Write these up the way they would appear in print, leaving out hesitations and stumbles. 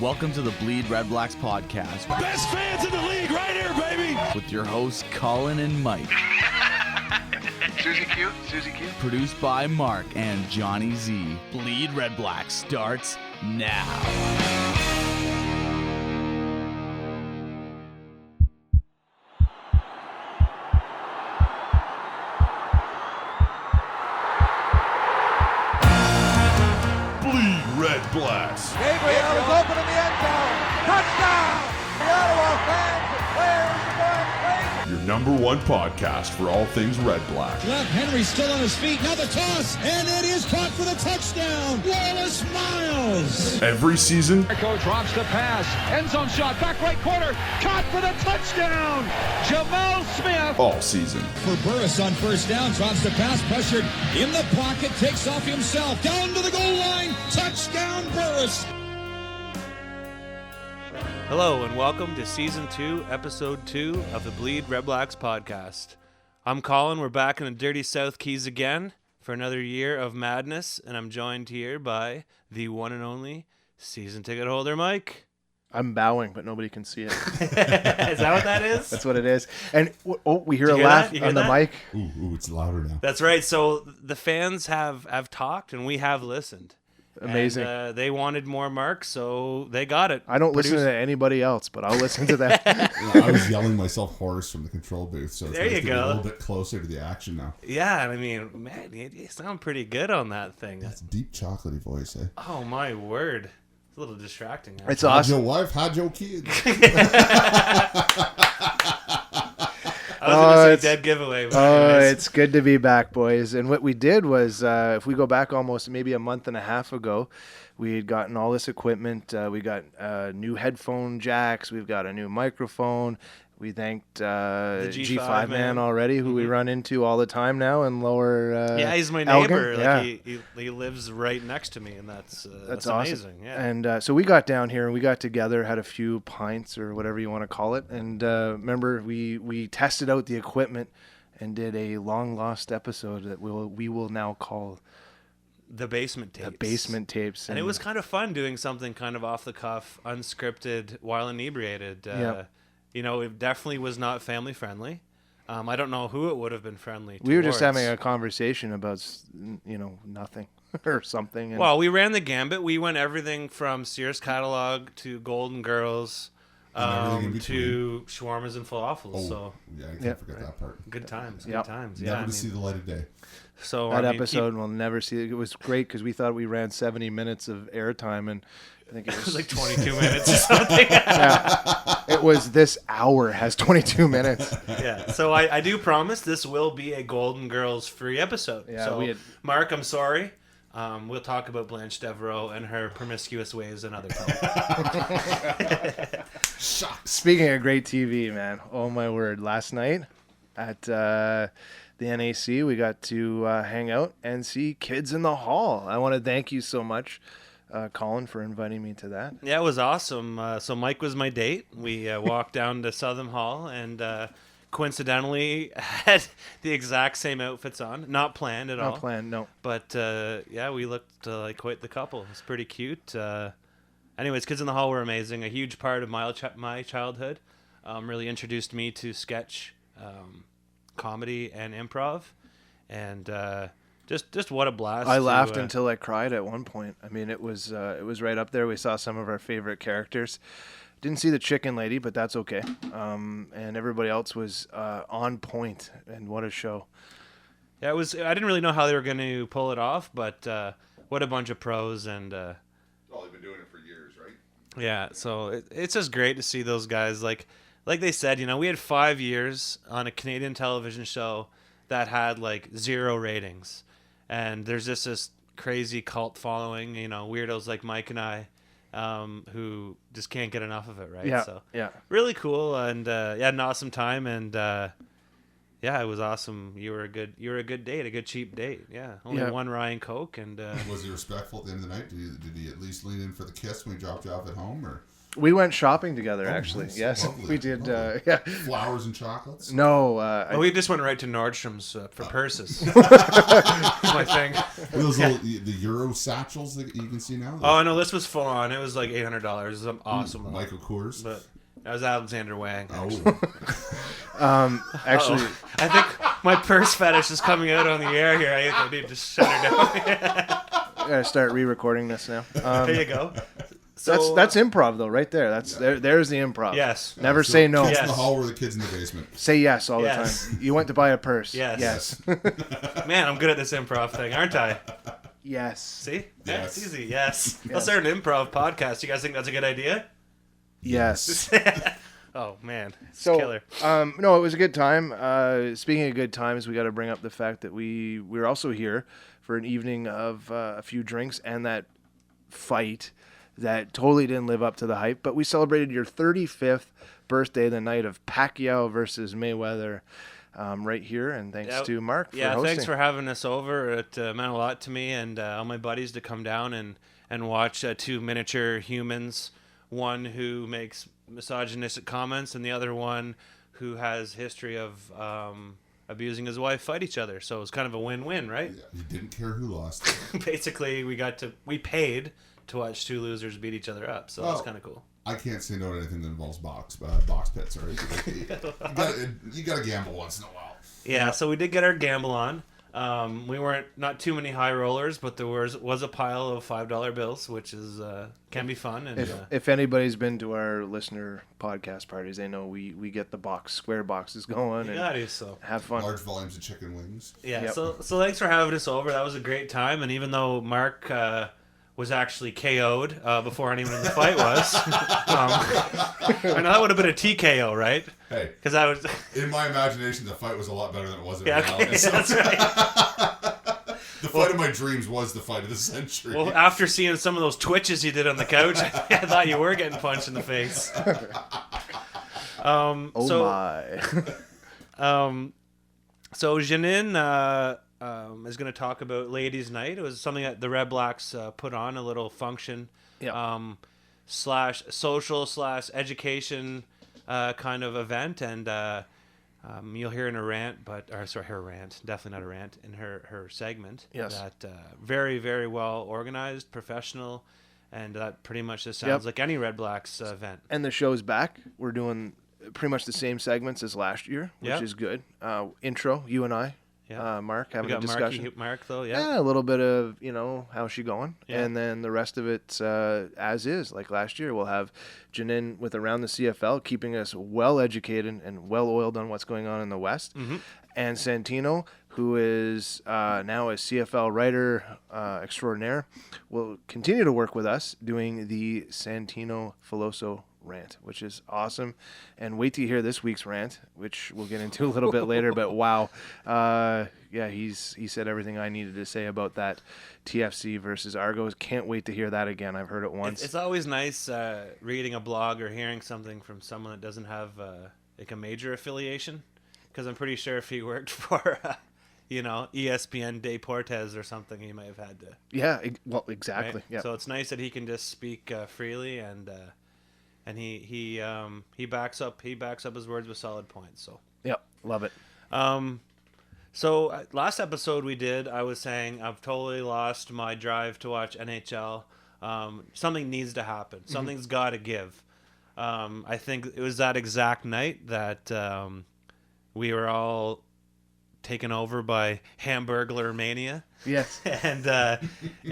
Welcome to the BleedRedblacks podcast. Best fans in the league right here, baby! With your hosts, Colin and Mike. Susie Q. Produced by Mark and Johnny Z. BleedRedblacks starts now. Redblacks. Gabriel is open in the end zone. Touchdown! The Ottawa fans and players are going crazy. Your number one podcast for all things Red Black. Left, Henry still on his feet. Now the toss, and it is caught for the touchdown. Wallace Miles. Every season, Coach drops the pass. End zone shot. Back right corner. Caught for the touchdown. Jamal Smith. all season. For Burris on first down, drops the pass, pressured in the pocket, takes off himself, down to the goal line. Touchdown, Burris. Hello and welcome to Season 2, Episode 2 of the BleedRedblacks podcast. I'm Colin, we're back in the dirty South Keys again for another year of madness, and I'm joined here by the one and only season ticket holder, Mike. I'm bowing, but nobody can see it. Is that what that is? That's what it is. And we hear Did a you hear laugh that? You hear on the that? mic. Ooh, it's louder now. That's right, so the fans have talked and we have listened. Amazing. And, they wanted more marks, so they got it. I don't listen to anybody else, but I'll listen to that. I was yelling myself hoarse from the control booth, so it's There nice you to be go. a little bit closer to the action now. Yeah, I mean, man, you sound pretty good on that thing. That's a deep chocolatey voice, eh? Oh, my word. It's a little distracting. Actually. It's Had awesome. your wife, had your kids. I was going to say dead giveaway. But Oh, anyways. it's good to be back, boys. And what we did was, if we go back almost maybe a month and a half ago, we had gotten all this equipment. We got new headphone jacks. We've got a new microphone. We thanked The G5 man man. already, who we run into all the time now in Lower Yeah, he's my Elgin. neighbor. Yeah. Like he lives right next to me, and that's awesome. amazing. Yeah. And so we got down here and we got together, had a few pints or whatever you want to call it. And remember, we tested out the equipment and did a long lost episode that we will now call The basement tapes. the basement tapes. And it was kind of fun doing something kind of off the cuff, unscripted, while inebriated. Yep. You know, it definitely was not family friendly. I don't know who it would have been friendly. we were just towards. having a conversation about nothing or something. And Well, we ran the gambit. We went everything from Sears catalog to Golden Girls everything in to shawarmas and falafels. Oh, So yeah, I can't Yep. forget that part. good times. Yep. Good times. Never Yeah. to see the light of day. So that I mean, episode we'll never see. It was great because we thought we ran 70 minutes of airtime, and I think it was like 22 minutes or something. it was this hour has 22 minutes. Yeah, so I do promise this will be a Golden Girls free episode. Yeah, so we had- Mark, I'm sorry. We'll talk about Blanche Devereaux and her promiscuous ways another time. Speaking of great TV, man, oh my word! Last night at the NAC, we got to hang out and see Kids in the Hall. I want to thank you so much, Colin, for inviting me to that. Yeah, it was awesome. So Mike was my date. We walked down to Southern Hall and coincidentally had the exact same outfits on. Not planned at all. Not planned, no. But yeah, we looked like quite the couple. It was pretty cute. Anyways, Kids in the Hall were amazing. A huge part of my childhood. Really introduced me to sketch, comedy, and improv. And just what a blast. I laughed to, until I cried at one point. I mean, it was right up there. We saw some of our favorite characters. Didn't see the chicken lady, but that's okay. And everybody else was on point, and what a show. Yeah, it was. I didn't really know how they were going to pull it off, but what a bunch of pros and. Oh, they've been doing it for years, right? Yeah, so it's just great to see those guys. Like they said, we had 5 years on a Canadian television show that had like 0 ratings, and there's just this crazy cult following. Weirdos like Mike and I, who just can't get enough of it, right? Yeah, So yeah. really cool, and had an awesome time, and Yeah, it was awesome. You were a good date, a good cheap date. Yeah, only one Ryan Coke, and Was he respectful at the end of the night? Did he at least lean in for the kiss when he dropped you off at home, or? We went shopping together, actually. Nice. Yes, Lovely. we did. Lovely. Yeah. Flowers and chocolates. No. we just went right to Nordstrom's for purses. That's my thing. Those little, the Euro satchels that you can see now. Oh no, this was full on. It was like $800. It was awesome. Michael Kors. But that was Alexander Wang. Actually, I think my purse fetish is coming out on the air here. I need to shut her down. I gotta start re-recording this now. There you go. So, That's improv though, right there. There's the improv. Yes. Never say no. Kids in Yes. the hall were the kids in the basement. Say yes all Yes. the time. You went to buy a purse. Yes. Yes. Man, I'm good at this improv thing, aren't I? Yes. See? Yes. It's easy. Yes. Yes. Let's start an improv podcast. You guys think that's a good idea? Yes. Oh man, it's So, killer. no, it was a good time. Speaking of good times, we got to bring up the fact that we were also here for an evening of a few drinks and that fight that totally didn't live up to the hype. But we celebrated your 35th birthday the night of Pacquiao versus Mayweather right here. And thanks to Mark for hosting. Thanks for having us over. It meant a lot to me and all my buddies to come down and watch two miniature humans, one who makes misogynistic comments and the other one who has history of abusing his wife, fight each other. So it was kind of a win-win, right? Yeah, you didn't care who lost. Basically, we paid to watch two losers beat each other up. So that's kind of cool. I can't say no to anything that involves box pits, all right? You gotta gamble once in a while. Yeah, so we did get our gamble on. We weren't not too many high rollers, but there was a pile of $5 bills, which is can be fun. And If anybody's been to our listener podcast parties, they know we get the square boxes going and have fun. Large volumes of chicken wings. Yeah. Yep. So thanks for having us over. That was a great time. And even though Mark was actually KO'd before anyone in the fight was, I know that would have been a TKO, right? Hey, because I was in my imagination, the fight was a lot better than it was in yeah, reality. okay, So that's right. The fight of my dreams was the fight of the century. Well, after seeing some of those twitches you did on the couch, I thought you were getting punched in the face. So Jeannine is going to talk about Ladies' Night. It was something that the Redblacks put on, a little function, slash social slash education kind of event, and you'll hear in her rant, her rant, definitely not a rant, in her segment. Yes. That very, very well organized, professional, and that pretty much just sounds like any Redblacks event. And the show's back. We're doing pretty much the same segments as last year, which is good. Intro, you and I. Yeah. Mark having We got a discussion. Mark though, Yeah, a little bit of, how's she going? Yeah. And then the rest of it as is, like last year. We'll have Jeannine with Around the CFL, keeping us well educated and well oiled on what's going on in the West. Mm-hmm. And Santino, who is now a CFL writer extraordinaire, will continue to work with us doing the Santino Filoso rant, which is awesome. And wait to hear this week's rant, which we'll get into a little bit later. But wow, he said everything I needed to say about that TFC versus Argos. Can't wait to hear that again. I've heard it once. It's always nice reading a blog or hearing something from someone that doesn't have like a major affiliation, because I'm pretty sure if he worked for ESPN Deportes or something, he might have had to. Yeah, well, exactly. Right? Yeah. So it's nice that he can just speak freely, and he backs up his words with solid points. So Yep, love it. So last episode we did, I was saying I've totally lost my drive to watch NHL. Something needs to happen. Something's got to give. I think it was that exact night that we were all taken over by Hamburglar mania. Yes. And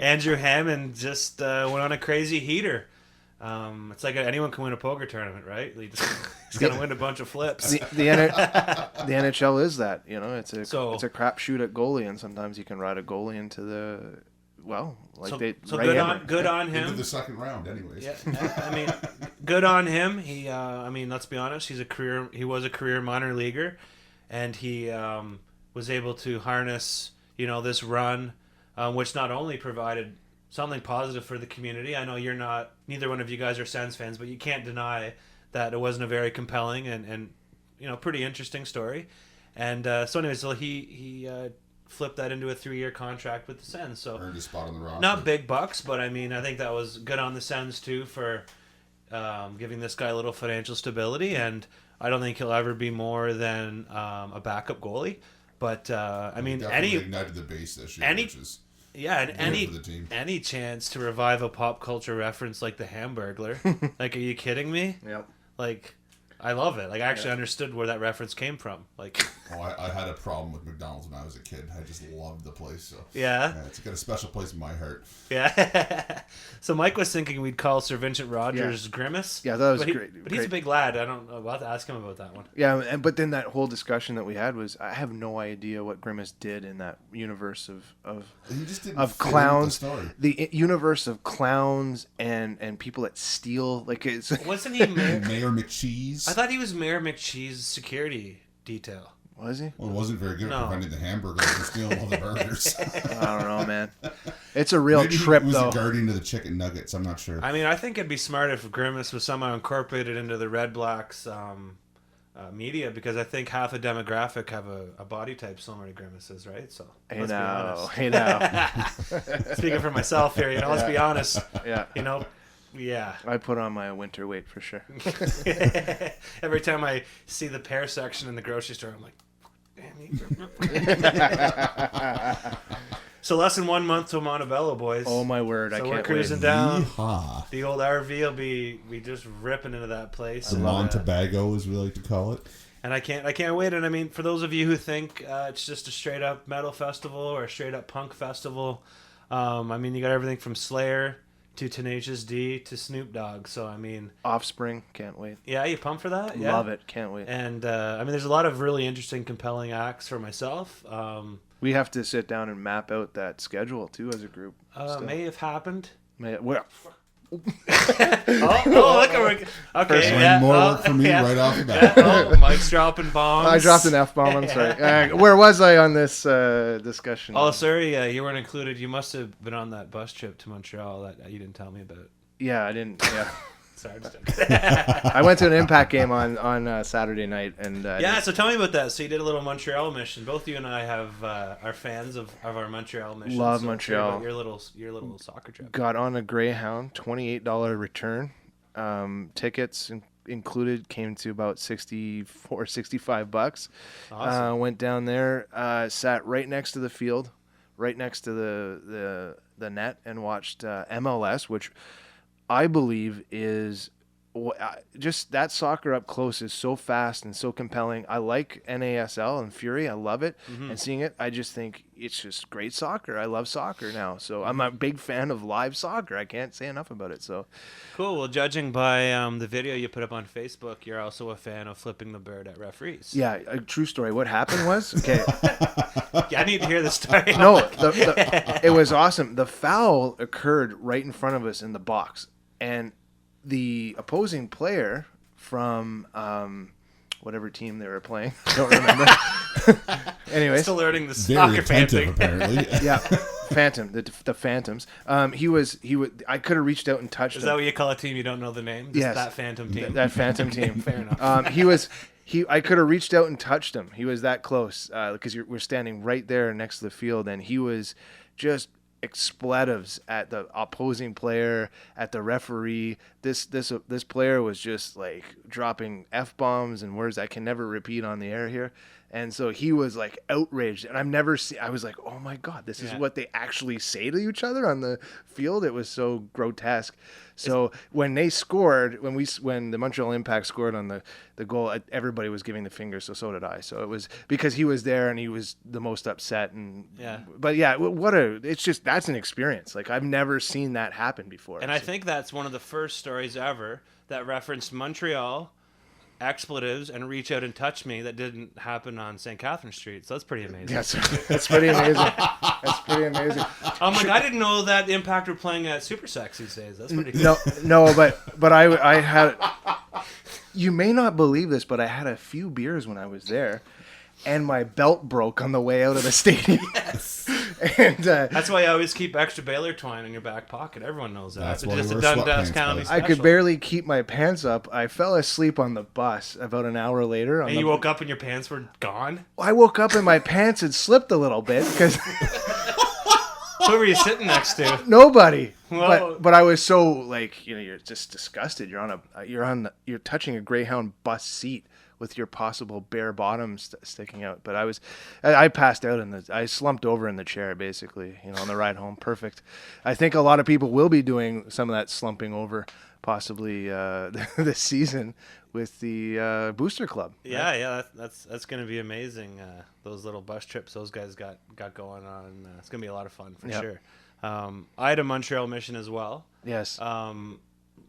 Andrew Hammond just went on a crazy heater. It's like anyone can win a poker tournament, right? He's gonna win a bunch of flips. The NHL is that, it's a crapshoot at goalie, and sometimes you can ride a goalie into the good on him. Into the second round, anyways. Yeah, I mean, good on him. He, let's be honest, he was a career minor leaguer, and he was able to harness, this run, which not only provided something positive for the community. I know neither one of you guys are Sens fans, but you can't deny that it wasn't a very compelling and pretty interesting story. And so anyways, so he flipped that into a 3-year contract with the Sens. So Earned a spot on the roster. not big bucks, but I mean, I think that was good on the Sens too for giving this guy a little financial stability. And I don't think he'll ever be more than a backup goalie. But I mean, Definitely ignited the base this year, which is and good for the team. any chance to revive a pop culture reference like the Hamburglar. Like, are you kidding me? Yep. Like, I love it. Like, I actually understood where that reference came from. Like, I had a problem with McDonald's when I was a kid. I just loved the place. So yeah, it's got a special place in my heart. yeah. So Mike was thinking we'd call Sir Vincent Rogers Grimace. Yeah, that was but great. But he's a big lad. I don't know. We'll have to ask him about that one. Yeah, but then that whole discussion that we had was, I have no idea what Grimace did in that universe of He just didn't of fit clowns, into the story. the universe of clowns and people that steal. Like, it's Wasn't he Mayor McCheese. I thought he was Mayor McCheese's security detail. was he? Well, it wasn't very good No. at preventing the hamburgers from stealing all the burgers. I don't know, man. It's a real Maybe trip, he was though. a guardian to the chicken nuggets. I'm not sure. I mean, I think it'd be smart if Grimace was somehow incorporated into the Redblacks media, because I think half the demographic have a body type similar to Grimace's, right? So let's be honest. Hey now. Speaking for myself here, let's be honest. Yeah. Yeah. I put on my winter weight for sure. Every time I see the pear section in the grocery store, I'm like, damn you. So less than 1 month to Montebello, boys. Oh my word, I So can't we're cruising wait. down. Yeehaw. The old RV will be just ripping into that place. The Montebago, as we like to call it. And I can't wait. And I mean, for those of you who think it's just a straight up metal festival or a straight up punk festival, I mean, you got everything from Slayer to Tenacious D to Snoop Dogg. So I mean, Offspring, can't wait. yeah, you pumped for that? Yeah. Love it, can't wait. And I mean, there's a lot of really interesting, compelling acts for myself. We have to sit down and map out that schedule too as a group. May have happened. Well, Oh, look at okay. Personally, more work for me right off the bat. Oh, Mike's dropping bombs. I dropped an F-bomb, I'm sorry. Where was I on this discussion? Oh, sorry, you weren't included. You must have been on that bus trip to Montreal that you didn't tell me about. Yeah, I didn't. Yeah. Sorry, I went to an Impact game on Saturday night, and yeah. So tell me about that. So you did a little Montreal mission. Both you and I are fans of our Montreal mission. Love so Montreal. Your little soccer trip. got on a Greyhound, $28 return. Tickets included came to about $65. Awesome. Went down there, sat right next to the field, right next to the net, and watched MLS, which I believe is just that soccer up close is so fast and so compelling. I like NASL and Fury. I love it. And seeing it, I just think it's just great soccer. I love soccer now. So I'm a big fan of live soccer. I can't say enough about it. So Cool. Well, judging by the video you put up on Facebook, you're also a fan of flipping the bird at referees. yeah, a true story. What happened was, okay, Yeah, I need to hear the story. no, it was awesome. The foul occurred right in front of us in the box. And the opposing player from whatever team they were playing, I don't remember. Anyways, Still learning the Very soccer fan attentive, thing. apparently. yeah, Phantom, the Phantoms. He would. I could have reached out and touched Is him. that what you call a team you don't know the name? Just Yes. That Phantom team. That Phantom team. Fair enough. I could have reached out and touched him. He was that close because we're standing right there next to the field, and he was just expletives at the opposing player, at the referee. This player was just like dropping F-bombs and words I can never repeat on the air here. And so he was like outraged, and I've never seen. I was like, "Oh my god, this is what they actually say to each other on the field." It was so grotesque. So when they scored, when the Montreal Impact scored on the goal, everybody was giving the finger. So did I. So it was because he was there and he was the most upset. And but yeah, it's just that's an experience. Like I've never seen that happen before. And I think that's one of the first stories ever that referenced Montreal, expletives, and reach out and touch me that didn't happen on St. Catherine Street. So that's pretty amazing. Yes, that's pretty amazing. That's pretty amazing. I'm like, I didn't know that Impact were playing at Super Sex these days. That's pretty cool. No, but I had. You may not believe this, but I had a few beers when I was there, and my belt broke on the way out of the stadium. And that's why I always keep extra Baylor twine in your back pocket. Everyone knows that. That's It's why just you a wear Dundas sweatpants, County buddy. I special. could barely keep my pants up. I fell asleep on the bus about an hour later. And you woke up and your pants were gone? I woke up and my pants had slipped a little bit because Who were you sitting next to? nobody. Whoa. But I was so like, you're just disgusted. You're touching a Greyhound bus seat with your possible bare bottoms sticking out. But I passed out I slumped over in the chair basically, on the ride home. Perfect. I think a lot of people will be doing some of that slumping over possibly this season with the Booster Club. Right? Yeah, that's going to be amazing. Those little bus trips those guys got going on. It's going to be a lot of fun for sure. I had a Montreal mission as well. Yes.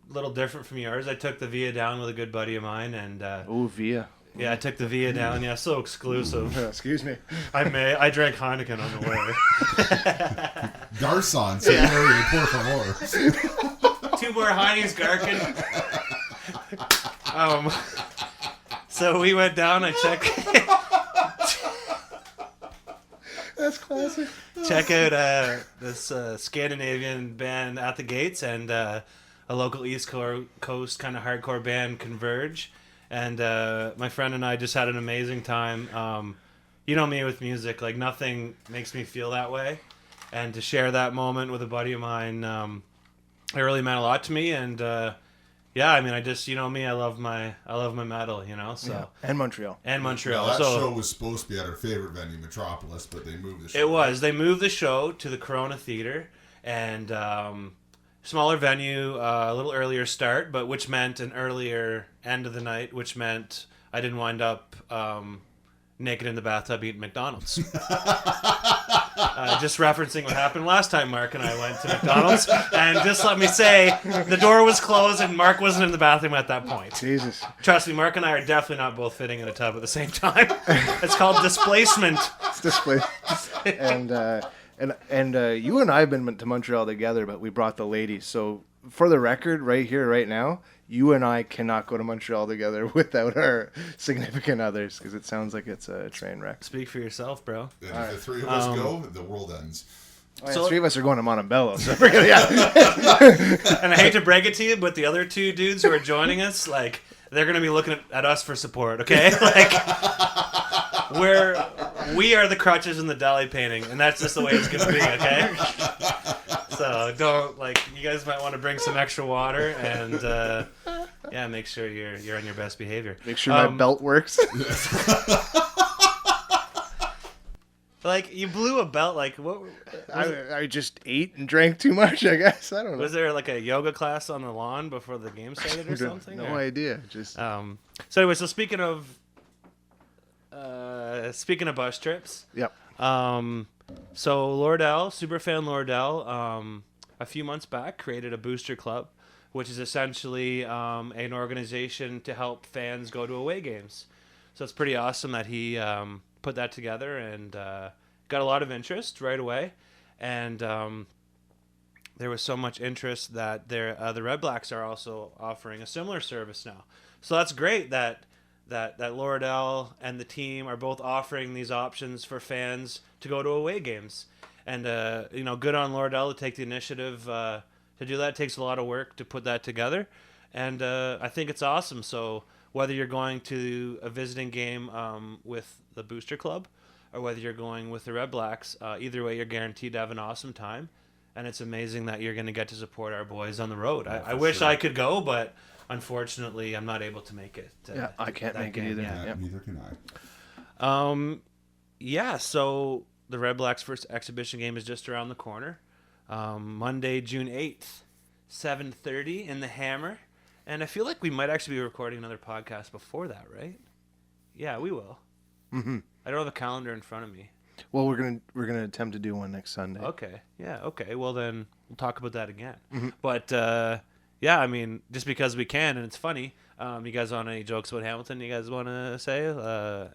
Little different from yours. I took the Via down with a good buddy of mine, and Via. yeah, I took the Via down. Yeah, so exclusive. Excuse me. I drank Heineken on the way. Garcon, señor, por favor. 2 more Heinies, Garkin. So we went down. I checked. That's classic. Check out this Scandinavian band At the Gates and a local East Coast kind of hardcore band, Converge. And my friend and I just had an amazing time. You know me with music, like nothing makes me feel that way. And to share that moment with a buddy of mine, it really meant a lot to me. And yeah, I mean, I just, me, I love my metal, so. Yeah. And Montreal. Well, that show was supposed to be at our favorite venue, Metropolis, but they moved the show. It was. They moved the show to the Corona Theater, and smaller venue, a little earlier start, but which meant an earlier end of the night, which meant I didn't wind up naked in the bathtub eating McDonald's. Just referencing what happened last time Mark and I went to McDonald's, and just let me say, the door was closed and Mark wasn't in the bathroom at that point. Jesus. Trust me, Mark and I are definitely not both fitting in a tub at the same time. It's called displacement. It's displacement. And you and I have been to Montreal together, but we brought the ladies. So for the record, right here, right now, you and I cannot go to Montreal together without our significant others, because it sounds like it's a train wreck. Speak for yourself, bro. And if the three of us go, the world ends. So 3 of us are going to Montebello, so yeah. And I hate to break it to you, but the other 2 dudes who are joining us, like, they're going to be looking at us for support, okay? Like, we are the crutches in the deli painting, and that's just the way it's going to be, okay? So don't, you guys might want to bring some extra water, and yeah, make sure you're on your best behavior. Make sure my belt works. You blew a belt, what? I just ate and drank too much, I guess. I don't know. Was there a yoga class on the lawn before the game started or something? No idea. Just so anyway, so speaking of bus trips. Yep. So Lordell, superfan Lordell, a few months back created a booster club, which is essentially an organization to help fans go to away games. So it's pretty awesome that he put that together and got a lot of interest right away. And there was so much interest that the Redblacks are also offering a similar service now. So that's great that Lordell and the team are both offering these options for fans to go to away games. And, good on Lordell to take the initiative to do that. It takes a lot of work to put that together. And I think it's awesome. So whether you're going to a visiting game with the Booster Club or whether you're going with the Redblacks, either way, you're guaranteed to have an awesome time. And it's amazing that you're going to get to support our boys on the road. I wish I could go, but unfortunately, I'm not able to make it. Yeah, I can't make it either. Yeah, neither can I. Yeah, so the Redblacks' first exhibition game is just around the corner. Monday, June 8th, 7:30 in the Hammer. And I feel like we might actually be recording another podcast before that, right? Yeah, we will. Mm-hmm. I don't have a calendar in front of me. Well, we're gonna attempt to do one next Sunday. Okay. Yeah. Okay. Well, then we'll talk about that again. Mm-hmm. But yeah, I mean, just because we can, and it's funny. You guys want any jokes about Hamilton? You guys want to say?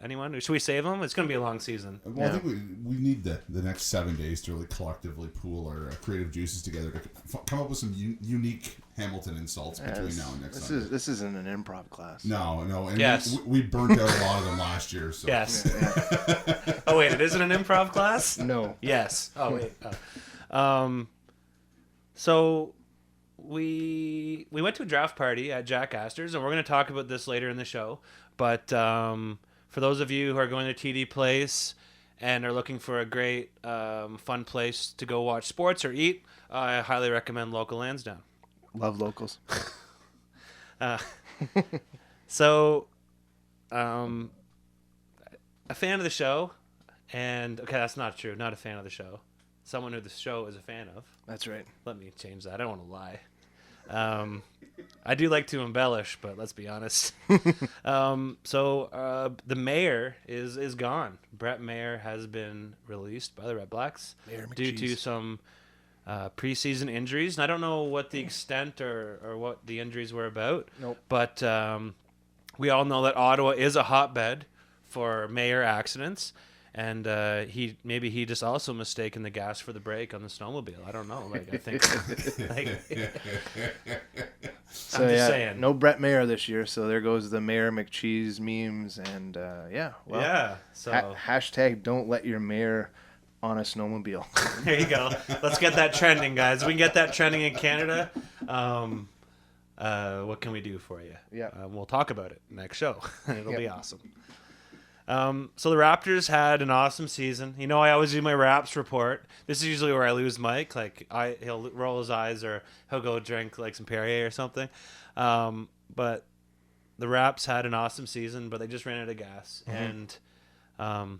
Anyone? Should we save them? It's going to be a long season. Well, I think we need the next 7 days to really collectively pool our creative juices together to come up with some unique Hamilton insults between now and next Sunday. This isn't an improv class. No. And yes. we burnt out a lot of them last year. So. Yes. Oh, wait, it isn't an improv class? No. Yes. Oh, wait. So we went to a draft party at Jack Astor's, and we're going to talk about this later in the show. But for those of you who are going to TD Place and are looking for a great, fun place to go watch sports or eat, I highly recommend Local Lansdowne. Love locals. So, a fan of the show, and okay, that's not true. Not a fan of the show. Someone who the show is a fan of. That's right. Let me change that. I don't want to lie. I do like to embellish, but let's be honest. So the mayor is gone. Brett Mayer has been released by the Redblacks due to some preseason injuries. And I don't know what the extent or what the injuries were about. Nope. But we all know that Ottawa is a hotbed for Mayer accidents. And he just also mistaken the gas for the brake on the snowmobile. I don't know. Like I think. So I'm just saying. No Brett Mayer this year. So there goes the Mayor McCheese memes, and Yeah. So hashtag don't let your mayor on a snowmobile. There you go. Let's get that trending, guys. We can get that trending in Canada. What can we do for you? Yeah. We'll talk about it next show. It'll be awesome. So the Raptors had an awesome season. You know, I always do my Raps report. This is usually where I lose Mike. Like he'll roll his eyes or he'll go drink like some Perrier or something. But the Raps had an awesome season, but they just ran out of gas. Mm-hmm. And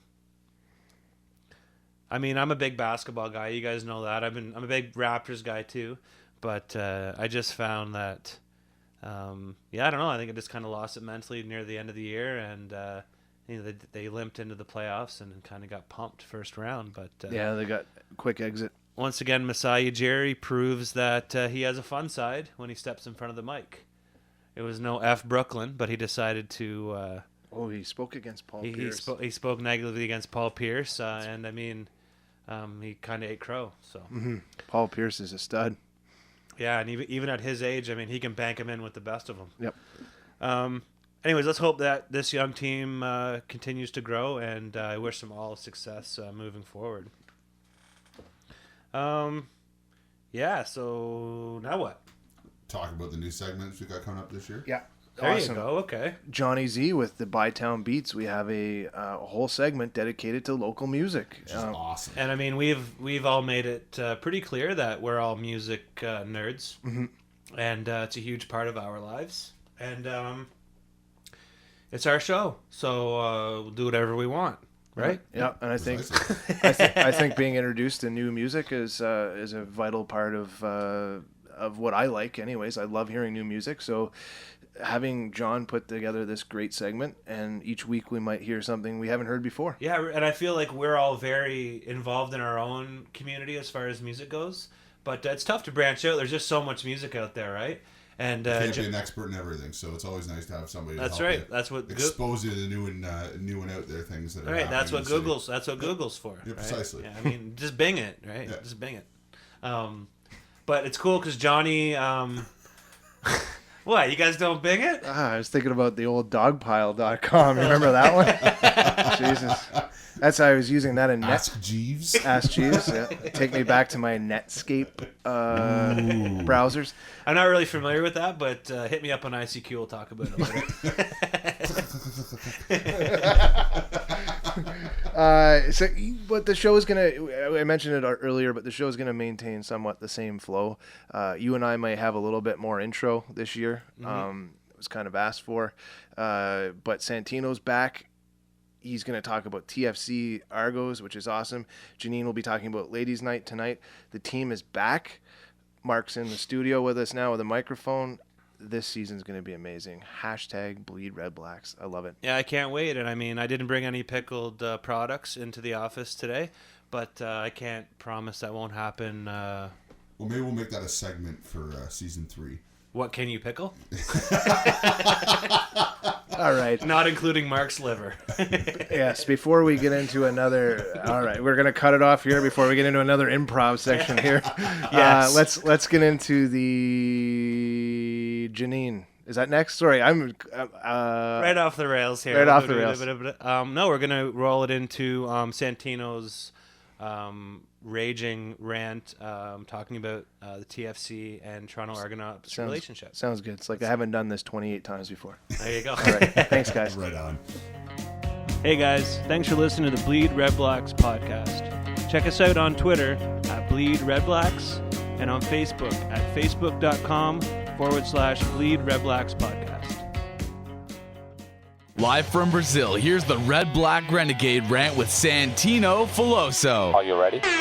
I mean, I'm a big basketball guy. You guys know that. I'm a big Raptors guy too. But I just found that I don't know. I think I just kind of lost it mentally near the end of the year, and they limped into the playoffs and kind of got pumped first round. But they got a quick exit. Once again, Messiah Jerry proves that he has a fun side when he steps in front of the mic. It was no F Brooklyn, but he decided to. He spoke against Paul Pierce. He spoke negatively against Paul Pierce, and I mean, he kind of ate crow. So Paul Pierce is a stud. Yeah, and even at his age, I mean, he can bank him in with the best of them. Yep. Anyways, let's hope that this young team continues to grow, and I wish them all success moving forward. Yeah, so now what? Talk about the new segments we got coming up this year. Yeah. There Awesome. you go. Okay. Johnny Z with the Bytowne Beats. We have a whole segment dedicated to local music. Which is awesome. And I mean, we've all made it pretty clear that we're all music nerds, and it's a huge part of our lives. And it's our show, so we'll do whatever we want, right? Yeah, and I think being introduced to new music is a vital part of what I like. Anyways, I love hearing new music. So having John put together this great segment, and each week we might hear something we haven't heard before. Yeah, and I feel like we're all very involved in our own community as far as music goes, but it's tough to branch out. There's just so much music out there, right? And you can't be an expert in everything, so it's always nice to have somebody. That's to help right. You that's what expose you to the new and out there things that are right. That's what happening in the Google's. That's what Google's for. Yeah, right? precisely. Yeah, I mean, just Bing it, right? Yeah. Just Bing it. But it's cool because Johnny. What? You guys don't Bing it? I was thinking about the old dogpile.com. Remember that one? Jesus. That's how I was using that in Ask Jeeves. Ask Jeeves, yeah. Take me back to my Netscape browsers. I'm not really familiar with that, but hit me up on ICQ. We'll talk about it later. But the show is gonna. I mentioned it earlier, but the show is gonna maintain somewhat the same flow. You and I might have a little bit more intro this year. It was kind of asked for, but Santino's back. He's going to talk about TFC Argos, which is awesome. Jeannine will be talking about Ladies' Night tonight. The team is back. Mark's in the studio with us now with a microphone. This season's going to be amazing. Hashtag BleedRedblacks. I love it. Yeah, I can't wait. And I mean, I didn't bring any pickled products into the office today, but I can't promise that won't happen. Well, maybe we'll make that a segment for season 3. What can you pickle? All right. Not including Mark's liver. Yes, before we get into another... All right, we're going to cut it off here before we get into another improv section here. Yes. Let's get into the Jeannine. Is that next? Sorry, I'm... right off the rails here. Right off the rails. No, we're going to roll it into Santino's raging rant talking about the TFC and Toronto Argonauts relationship. Sounds good. It's like I haven't done this 28 times before. There you go. All right. Thanks, guys. Right on. Hey, guys. Thanks for listening to the BleedRedblacks podcast. Check us out on Twitter at BleedRedblacks and on Facebook at facebook.com/BleedRedblacks podcast. Live from Brazil, here's the Redblack Renegade rant with Santino Filoso. Are you ready? Do you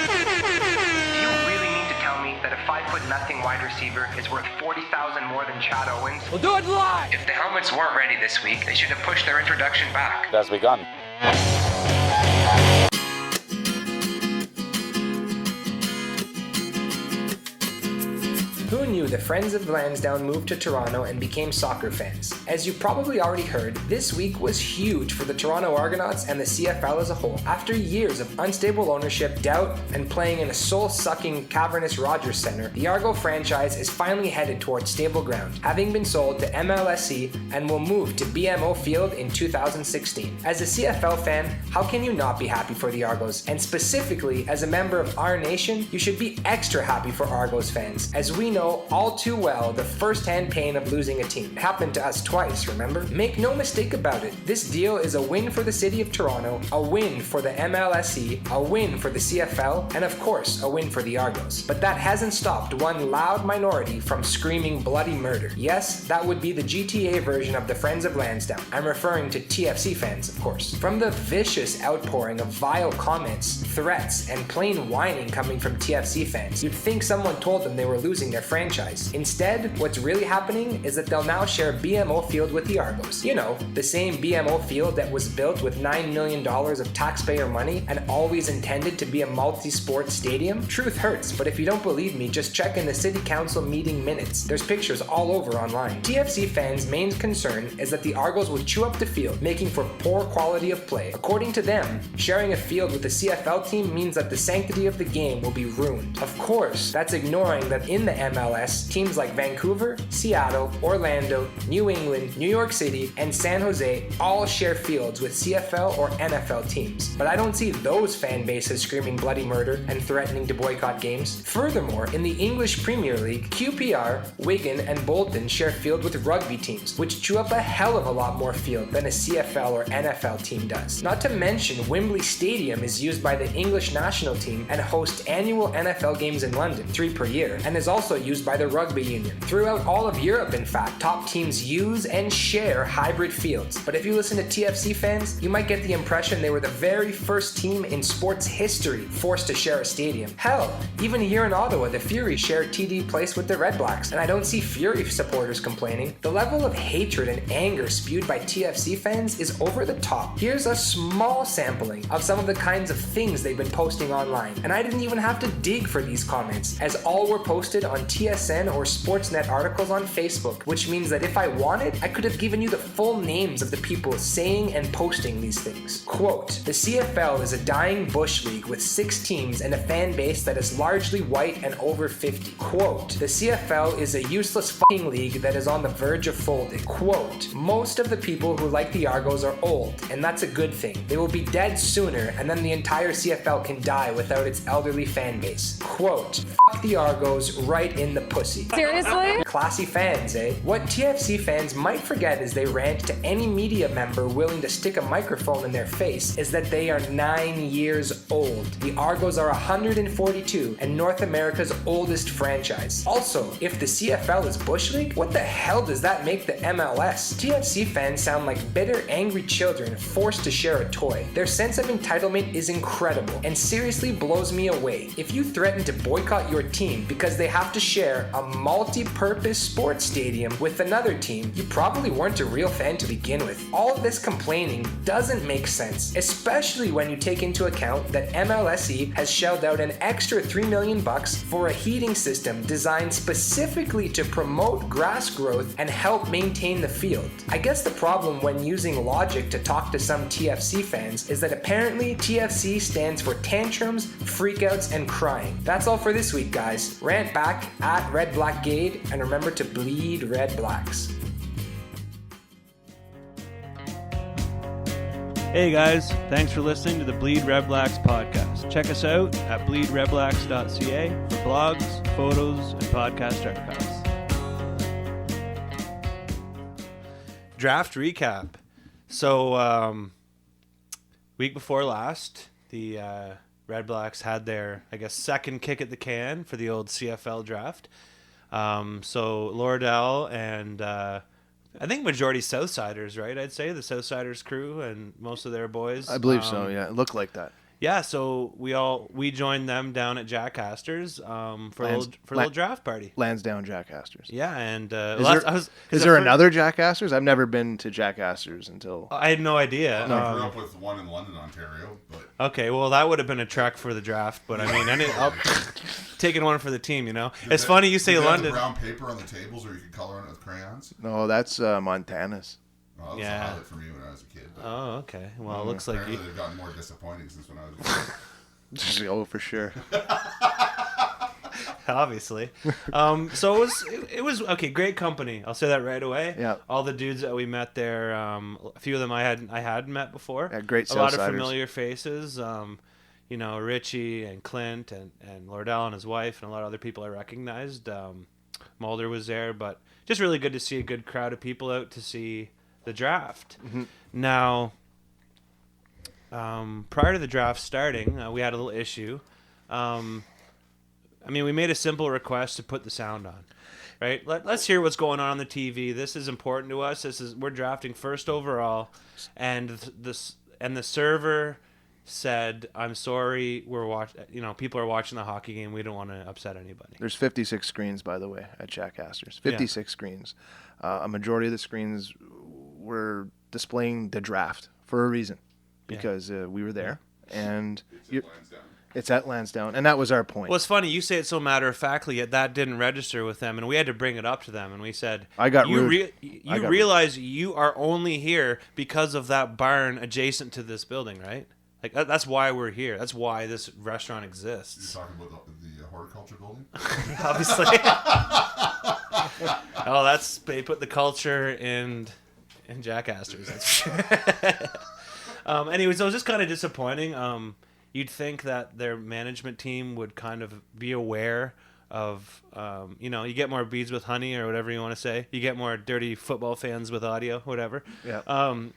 really mean to tell me that a 5'0" wide receiver is worth $40,000 more than Chad Owens? We'll do it live! If the helmets weren't ready this week, they should have pushed their introduction back. It has begun. Who knew the Friends of Lansdowne moved to Toronto and became soccer fans? As you probably already heard, this week was huge for the Toronto Argonauts and the CFL as a whole. After years of unstable ownership, doubt, and playing in a soul-sucking, cavernous Rogers Centre, the Argo franchise is finally headed towards stable ground, having been sold to MLSE and will move to BMO Field in 2016. As a CFL fan, how can you not be happy for the Argos? And specifically, as a member of our nation, you should be extra happy for Argos fans, as we know all too well the first-hand pain of losing a team. It happened to us twice, remember? Make no mistake about it, this deal is a win for the city of Toronto, a win for the MLSE, a win for the CFL, and of course, a win for the Argos. But that hasn't stopped one loud minority from screaming bloody murder. Yes, that would be the GTA version of the Friends of Lansdowne. I'm referring to TFC fans, of course. From the vicious outpouring of vile comments, threats, and plain whining coming from TFC fans, you'd think someone told them they were losing their franchise. Instead, what's really happening is that they'll now share BMO Field with the Argos. You know, the same BMO Field that was built with $9 million of taxpayer money and always intended to be a multi-sport stadium. Truth hurts, but if you don't believe me, just check in the city council meeting minutes. There's pictures all over online. TFC fans' main concern is that the Argos would chew up the field, making for poor quality of play. According to them, sharing a field with the CFL team means that the sanctity of the game will be ruined. Of course, that's ignoring that in the MLS, teams like Vancouver, Seattle, Orlando, New England, New York City, and San Jose all share fields with CFL or NFL teams. But I don't see those fan bases screaming bloody murder and threatening to boycott games. Furthermore, in the English Premier League, QPR, Wigan, and Bolton share field with rugby teams, which chew up a hell of a lot more field than a CFL or NFL team does. Not to mention, Wembley Stadium is used by the English national team and hosts annual NFL games in London, 3 per year, and is also used by the rugby union. Throughout all of Europe, in fact, top teams use and share hybrid fields. But if you listen to TFC fans, you might get the impression they were the very first team in sports history forced to share a stadium. Hell, even here in Ottawa, the Fury share TD Place with the Redblacks, and I don't see Fury supporters complaining. The level of hatred and anger spewed by TFC fans is over the top. Here's a small sampling of some of the kinds of things they've been posting online, and I didn't even have to dig for these comments, as all were posted on TSN or Sportsnet articles on Facebook, which means that if I wanted, I could have given you the full names of the people saying and posting these things. Quote, the CFL is a dying bush league with 6 teams and a fan base that is largely white and over 50. Quote, the CFL is a useless fucking league that is on the verge of folding. Quote, most of the people who like the Argos are old, and that's a good thing. They will be dead sooner, and then the entire CFL can die without its elderly fan base. Quote, fuck the Argos right in the pussy. Seriously? Classy fans, eh? What TFC fans might forget as they rant to any media member willing to stick a microphone in their face is that they are 9 years old. The Argos are 142 and North America's oldest franchise. Also, if the CFL is Bush League, what the hell does that make the MLS? TFC fans sound like bitter, angry children forced to share a toy. Their sense of entitlement is incredible and seriously blows me away. If you threaten to boycott your team because they have to share a multi-purpose sports stadium with another team, you probably weren't a real fan to begin with. All of this complaining doesn't make sense, especially when you take into account that MLSE has shelled out an extra $3 million for a heating system designed specifically to promote grass growth and help maintain the field. I guess the problem when using logic to talk to some TFC fans is that apparently TFC stands for tantrums, freakouts, and crying. That's all for this week, guys. Rant back at Redblack, and remember to bleed red blacks. Hey guys, thanks for listening to the Bleed Red Blacks podcast. Check us out at bleedredblacks.ca for blogs, photos, and podcast archives. Draft recap. So, week before last, the Redblacks had their, I guess, second kick at the can for the old CFL draft. So Lordell and I think majority Southsiders, right? I'd say the Southsiders crew and most of their boys. I believe so. Yeah, it looked like that. Yeah, so we joined them down at Jack Astor's for a little draft party. Lansdowne Jack Astor's. Yeah, and is there another Jack Astor's? I've never been to Jack Astor's until. I had no idea. I grew up with one in London, Ontario. But okay, well that would have been a trek for the draft, but I mean, I'll taking one for the team. You know, it's funny you say London. Brown paper on the tables, or you could color on it with crayons. No, that's Montana's. Well, that was a highlight for me when I was a kid. Oh, okay. Well, it looks like they've gotten more disappointing since when I was a kid. Oh, for sure. Obviously. So it was okay. Great company. I'll say that right away. Yeah. All the dudes that we met there, a few of them I had met before. Yeah, great. A lot of familiar faces. You know, Richie and Clint and Lordell and his wife and a lot of other people I recognized. Mulder was there, but just really good to see a good crowd of people out to see the draft. Mm-hmm. Now, prior to the draft starting, we had a little issue. I mean, we made a simple request to put the sound on, right? Let's hear what's going on the TV. This is important to us. We're drafting first overall, and the server said, "I'm sorry, people are watching the hockey game. We don't want to upset anybody." There's 56 screens, by the way, at Jack Astor's. 56 screens. A majority of the screens were displaying the draft for a reason, because we were there, and it's at Lansdowne, and that was our point. Well, it's funny you say it so matter of factly, yet that didn't register with them, and we had to bring it up to them, and we said, "I got rude. You realize you are only here because of that barn adjacent to this building, right? Like that's why we're here. That's why this restaurant exists." You're talking about the horticulture building? Obviously. Oh, they put the culture in Jack Astor's. That's for sure. Anyways, it was just kind of disappointing. You'd think that their management team would kind of be aware of, you get more beads with honey or whatever you want to say. You get more dirty football fans with audio, whatever. Yeah. But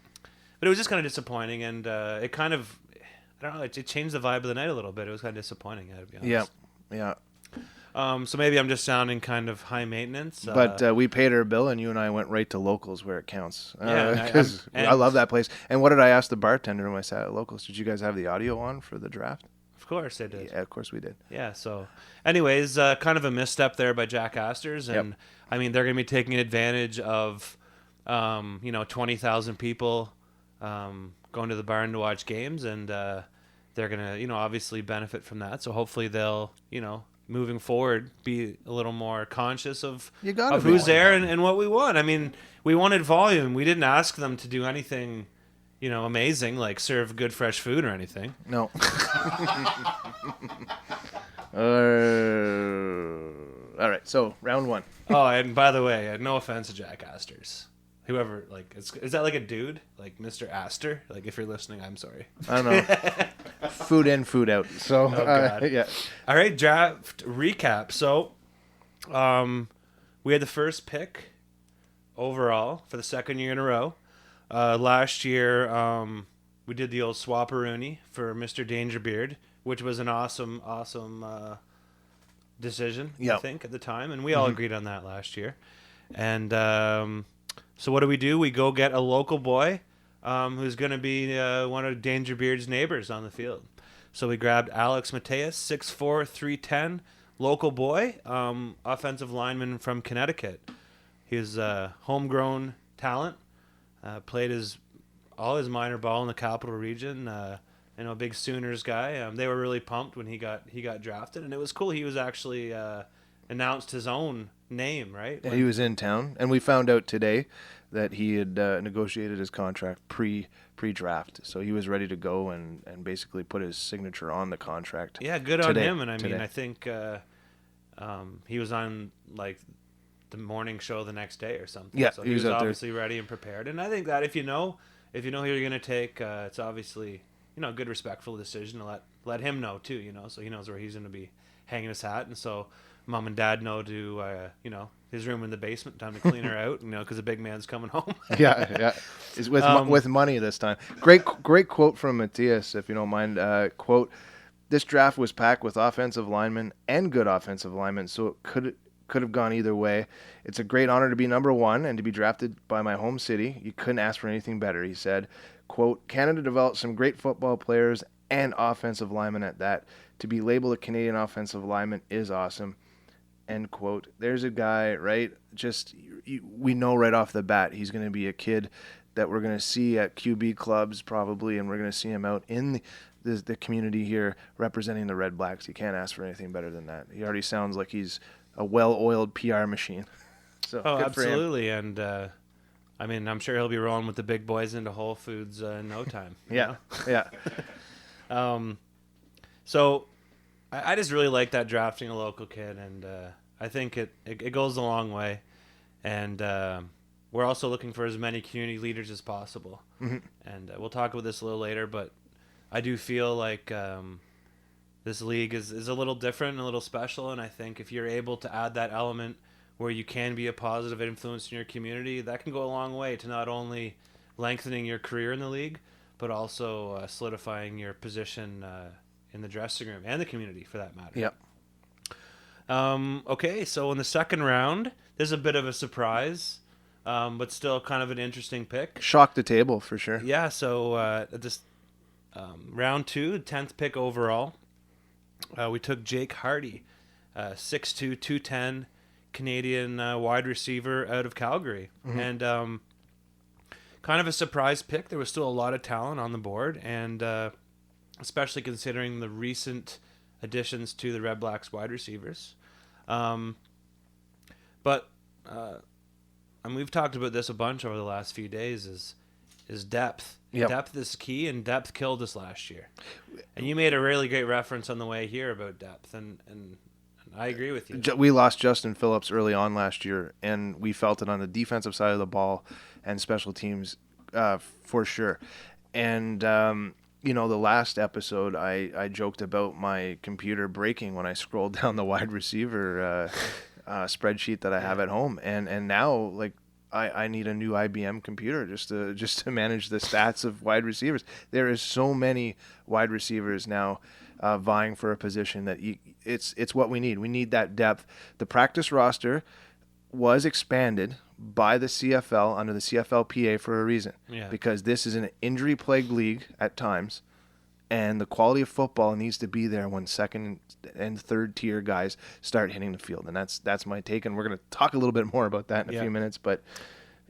it was just kind of disappointing, and it kind of, I don't know, it changed the vibe of the night a little bit. It was kind of disappointing, to be honest. Yeah. So maybe I'm just sounding kind of high maintenance. But we paid our bill, and you and I went right to Locals where it counts. Because I love that place. And what did I ask the bartender when I sat at Locals? Did you guys have the audio on for the draft? Of course they did. Yeah, of course we did. Yeah, so anyways, kind of a misstep there by Jack Astor's. And, I mean, they're going to be taking advantage of, 20,000 people going to the barn to watch games. And they're going to, obviously benefit from that. So hopefully they'll, moving forward, be a little more conscious of who's there and what we want. I mean, we wanted volume. We didn't ask them to do anything, amazing, like serve good fresh food or anything. No. All right, so round one. Oh, and by the way, no offense to Jack Astor's. Whoever, is that like a dude? Like Mr. Astor? Like, if you're listening, I'm sorry. I don't know. Food in, food out. So, yeah. All right, draft recap. So, we had the first pick overall for the second year in a row. Last year, we did the old swapperoonie for Mr. Dangerbeard, which was an awesome decision, I think, at the time. And we all agreed on that last year. And so what do? We go get a local boy who's going to be one of Dangerbeard's neighbors on the field. So we grabbed Alex Mateus, 6'4", 310, local boy, offensive lineman from Connecticut. He's a homegrown talent. Played all his minor ball in the Capital Region. Big Sooners guy. They were really pumped when he got drafted, and it was cool. He was actually announced his own name, right? Yeah, he was in town, and we found out today that he had negotiated his contract pre-draft, so he was ready to go and basically put his signature on the contract. Yeah, good on him. And I mean, I think he was on like the morning show the next day or something. Yeah, so he was obviously ready and prepared. And I think that if you know who you're going to take, it's obviously a good respectful decision to let him know too. So he knows where he's going to be hanging his hat, and so mom and dad know to his room in the basement, time to clean her out, because the big man's coming home. yeah. It's with money this time. Great quote from Matthias, if you don't mind. Quote, "This draft was packed with offensive linemen and good offensive linemen, so it could have gone either way. It's a great honor to be number one and to be drafted by my home city. You couldn't ask for anything better," he said. Quote, "Canada developed some great football players and offensive linemen at that. To be labeled a Canadian offensive lineman is awesome." End quote. There's a guy, right? We know right off the bat he's going to be a kid that we're going to see at QB clubs probably, and we're going to see him out in the community here representing the Redblacks. You can't ask for anything better than that. He already sounds like he's a well-oiled PR machine. So absolutely. And I'm sure he'll be rolling with the big boys into Whole Foods in no time. Yeah. So I just really like that, drafting a local kid, and I think it goes a long way. And we're also looking for as many community leaders as possible. Mm-hmm. And we'll talk about this a little later, but I do feel like this league is a little different and a little special, and I think if you're able to add that element where you can be a positive influence in your community, that can go a long way to not only lengthening your career in the league, but also solidifying your position in the dressing room and the community, for that matter. Yep. Okay, so in the second round, there's a bit of a surprise, but still kind of an interesting pick. Shocked the table, for sure. Yeah, so this round 2, 10th pick overall, we took Jake Hardy, 6'2", 210, Canadian wide receiver out of Calgary. Mm-hmm. And kind of a surprise pick. There was still a lot of talent on the board, and especially considering the recent additions to the Redblacks wide receivers. And we've talked about this a bunch over the last few days, is depth. Yep. Depth is key, and depth killed us last year. And you made a really great reference on the way here about depth, and I agree with you. We lost Justin Phillips early on last year, and we felt it on the defensive side of the ball and special teams for sure. And the last episode, I joked about my computer breaking when I scrolled down the wide receiver spreadsheet that I have at home, and now like I need a new IBM computer just to manage the stats of wide receivers. There is so many wide receivers now vying for a position that it's what we need. We need that depth. The practice roster was expanded by the CFL under the CFLPA for a reason. Yeah. Because this is an injury-plagued league at times, and the quality of football needs to be there when second and third tier guys start hitting the field. And that's my take, and we're going to talk a little bit more about that in a few minutes. But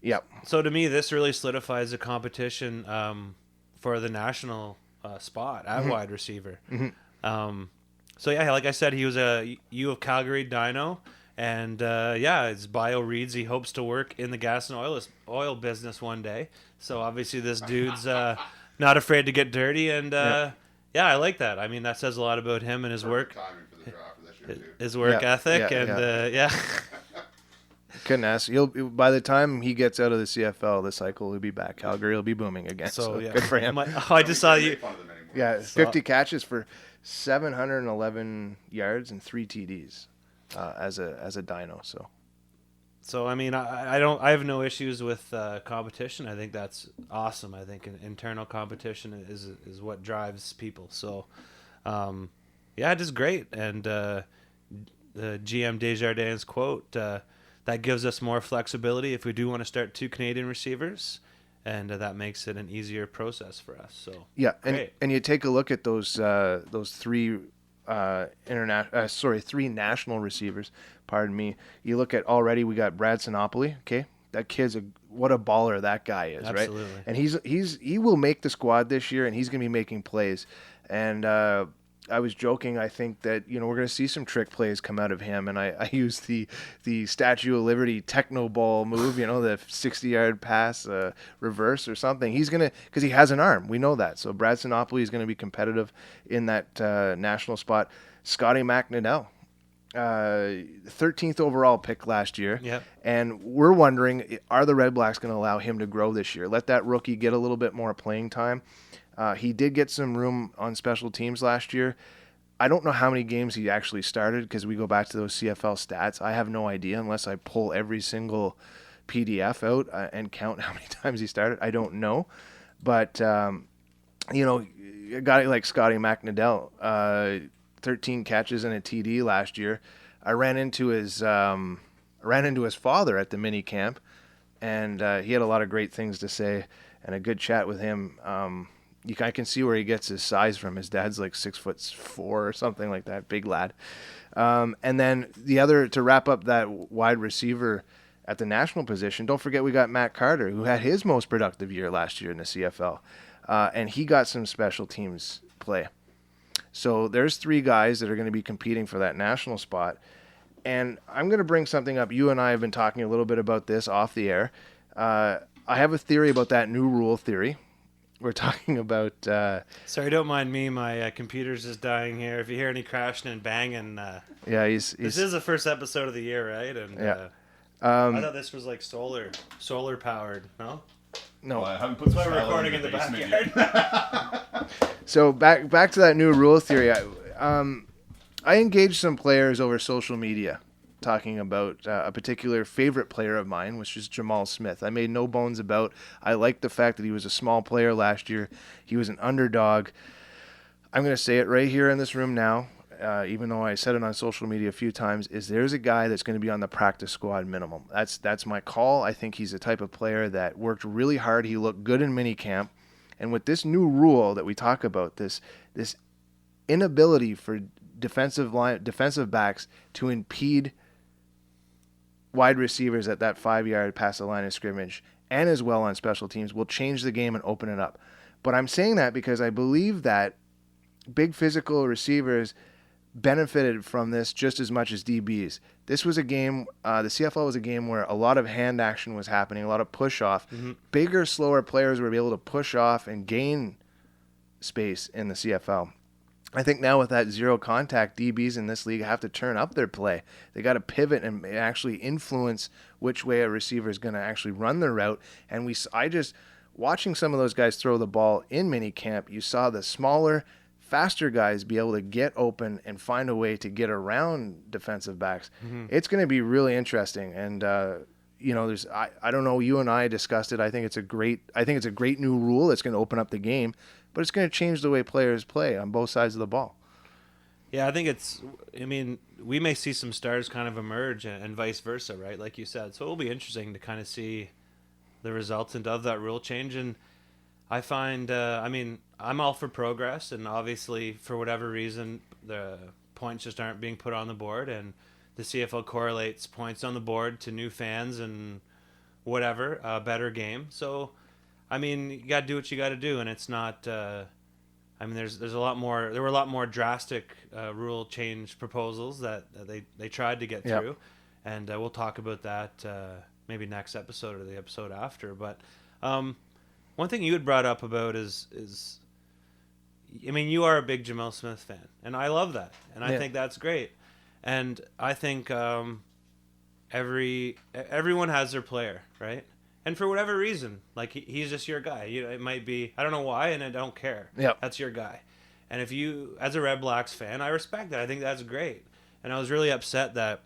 yeah. So to me, this really solidifies the competition for the national spot at wide receiver. Mm-hmm. So yeah, like I said, he was a U of Calgary Dino. And his bio reads he hopes to work in the gas and oil business one day. So obviously this dude's not afraid to get dirty, and I like that. I mean, that says a lot about him and his work, his work ethic, Couldn't ask. By the time he gets out of the CFL, the cycle will be back. Calgary will be booming again. So good for him. I just saw you. Yeah, 50 catches for 711 yards and 3 TDs. As a dino, so I mean, I have no issues with competition. I think that's awesome. I think internal competition is what drives people. So, it is great. And the GM Desjardins quote that gives us more flexibility if we do want to start 2 Canadian receivers, and that makes it an easier process for us. So and you take a look at those 3 three national receivers. Pardon me. You look at already we got Brad Sinopoli. Okay, that kid's what a baller that guy is, Absolutely. right? And he will make the squad this year, and he's going to be making plays. And I was joking. I think that we're going to see some trick plays come out of him, and I used the Statue of Liberty techno ball move, the 60-yard pass reverse or something. He's gonna, because he has an arm. We know that. So Brad Sinopoli is going to be competitive in that national spot. Scotty McNadell, 13th overall pick last year. Yep. And we're wondering, are the Redblacks going to allow him to grow this year? Let that rookie get a little bit more playing time. He did get some room on special teams last year. I don't know how many games he actually started because we go back to those CFL stats. I have no idea unless I pull every single PDF out and count how many times he started. I don't know. But, a guy like Scotty McNadell, 13 catches and a TD last year. I ran into his father at the mini camp, and he had a lot of great things to say and a good chat with him. I can see where he gets his size from. His dad's like 6'4" or something like that, big lad. And then the other, to wrap up that wide receiver at the national position, don't forget we got Matt Carter, who had his most productive year last year in the CFL, and he got some special teams play. So there's three guys that are going to be competing for that national spot. And I'm going to bring something up. You and I have been talking a little bit about this off the air. I have a theory about that new rule theory. We're talking about... Sorry, don't mind me. My computer's just dying here. If you hear any crashing and banging... yeah, he's... This is the first episode of the year, right? And yeah. I thought this was like solar powered, no? No. Well, I haven't put That's why we're recording in the backyard. So back to that new rule theory. I engaged some players over social media talking about a particular favorite player of mine, which is Jamal Smith. I made no bones about. I liked the fact that he was a small player last year. He was an underdog. I'm going to say it right here in this room now, even though I said it on social media a few times, is there's a guy that's going to be on the practice squad minimum. That's my call. I think he's the type of player that worked really hard. He looked good in minicamp. And with this new rule that we talk about, this inability for defensive backs to impede wide receivers at that 5-yard past the line of scrimmage and as well on special teams will change the game and open it up. But I'm saying that because I believe that big physical receivers benefited from this just as much as DBs. This was a game, the CFL was a game where a lot of hand action was happening, a lot of push off. Mm-hmm. Bigger, slower players were able to push off and gain space in the CFL. I think now with that zero contact, DBs in this league have to turn up their play. They got to pivot and actually influence which way a receiver is going to actually run their route. And watching some of those guys throw the ball in minicamp, you saw the smaller, faster guys be able to get open and find a way to get around defensive backs. Mm-hmm. It's going to be really interesting. And I don't know. You and I discussed it. I think it's a great new rule that's going to open up the game. But it's going to change the way players play on both sides of the ball. Yeah, I think we may see some stars kind of emerge and vice versa, right? Like you said. So it'll be interesting to kind of see the results of that rule change. And I find, I'm all for progress. And obviously, for whatever reason, the points just aren't being put on the board. And the CFL correlates points on the board to new fans and whatever, a better game. So... you got to do what you got to do, and it's not. There's a lot more. There were a lot more drastic rule change proposals that they tried to get through, and we'll talk about that maybe next episode or the episode after. But one thing you had brought up about is you are a big Jamal Smith fan, and I love that, and I think that's great, and I think everyone has their player, right? And for whatever reason, like he's just your guy. It might be, I don't know why, and I don't care. Yep. That's your guy. And if you, as a Redblacks fan, I respect that. I think that's great. And I was really upset that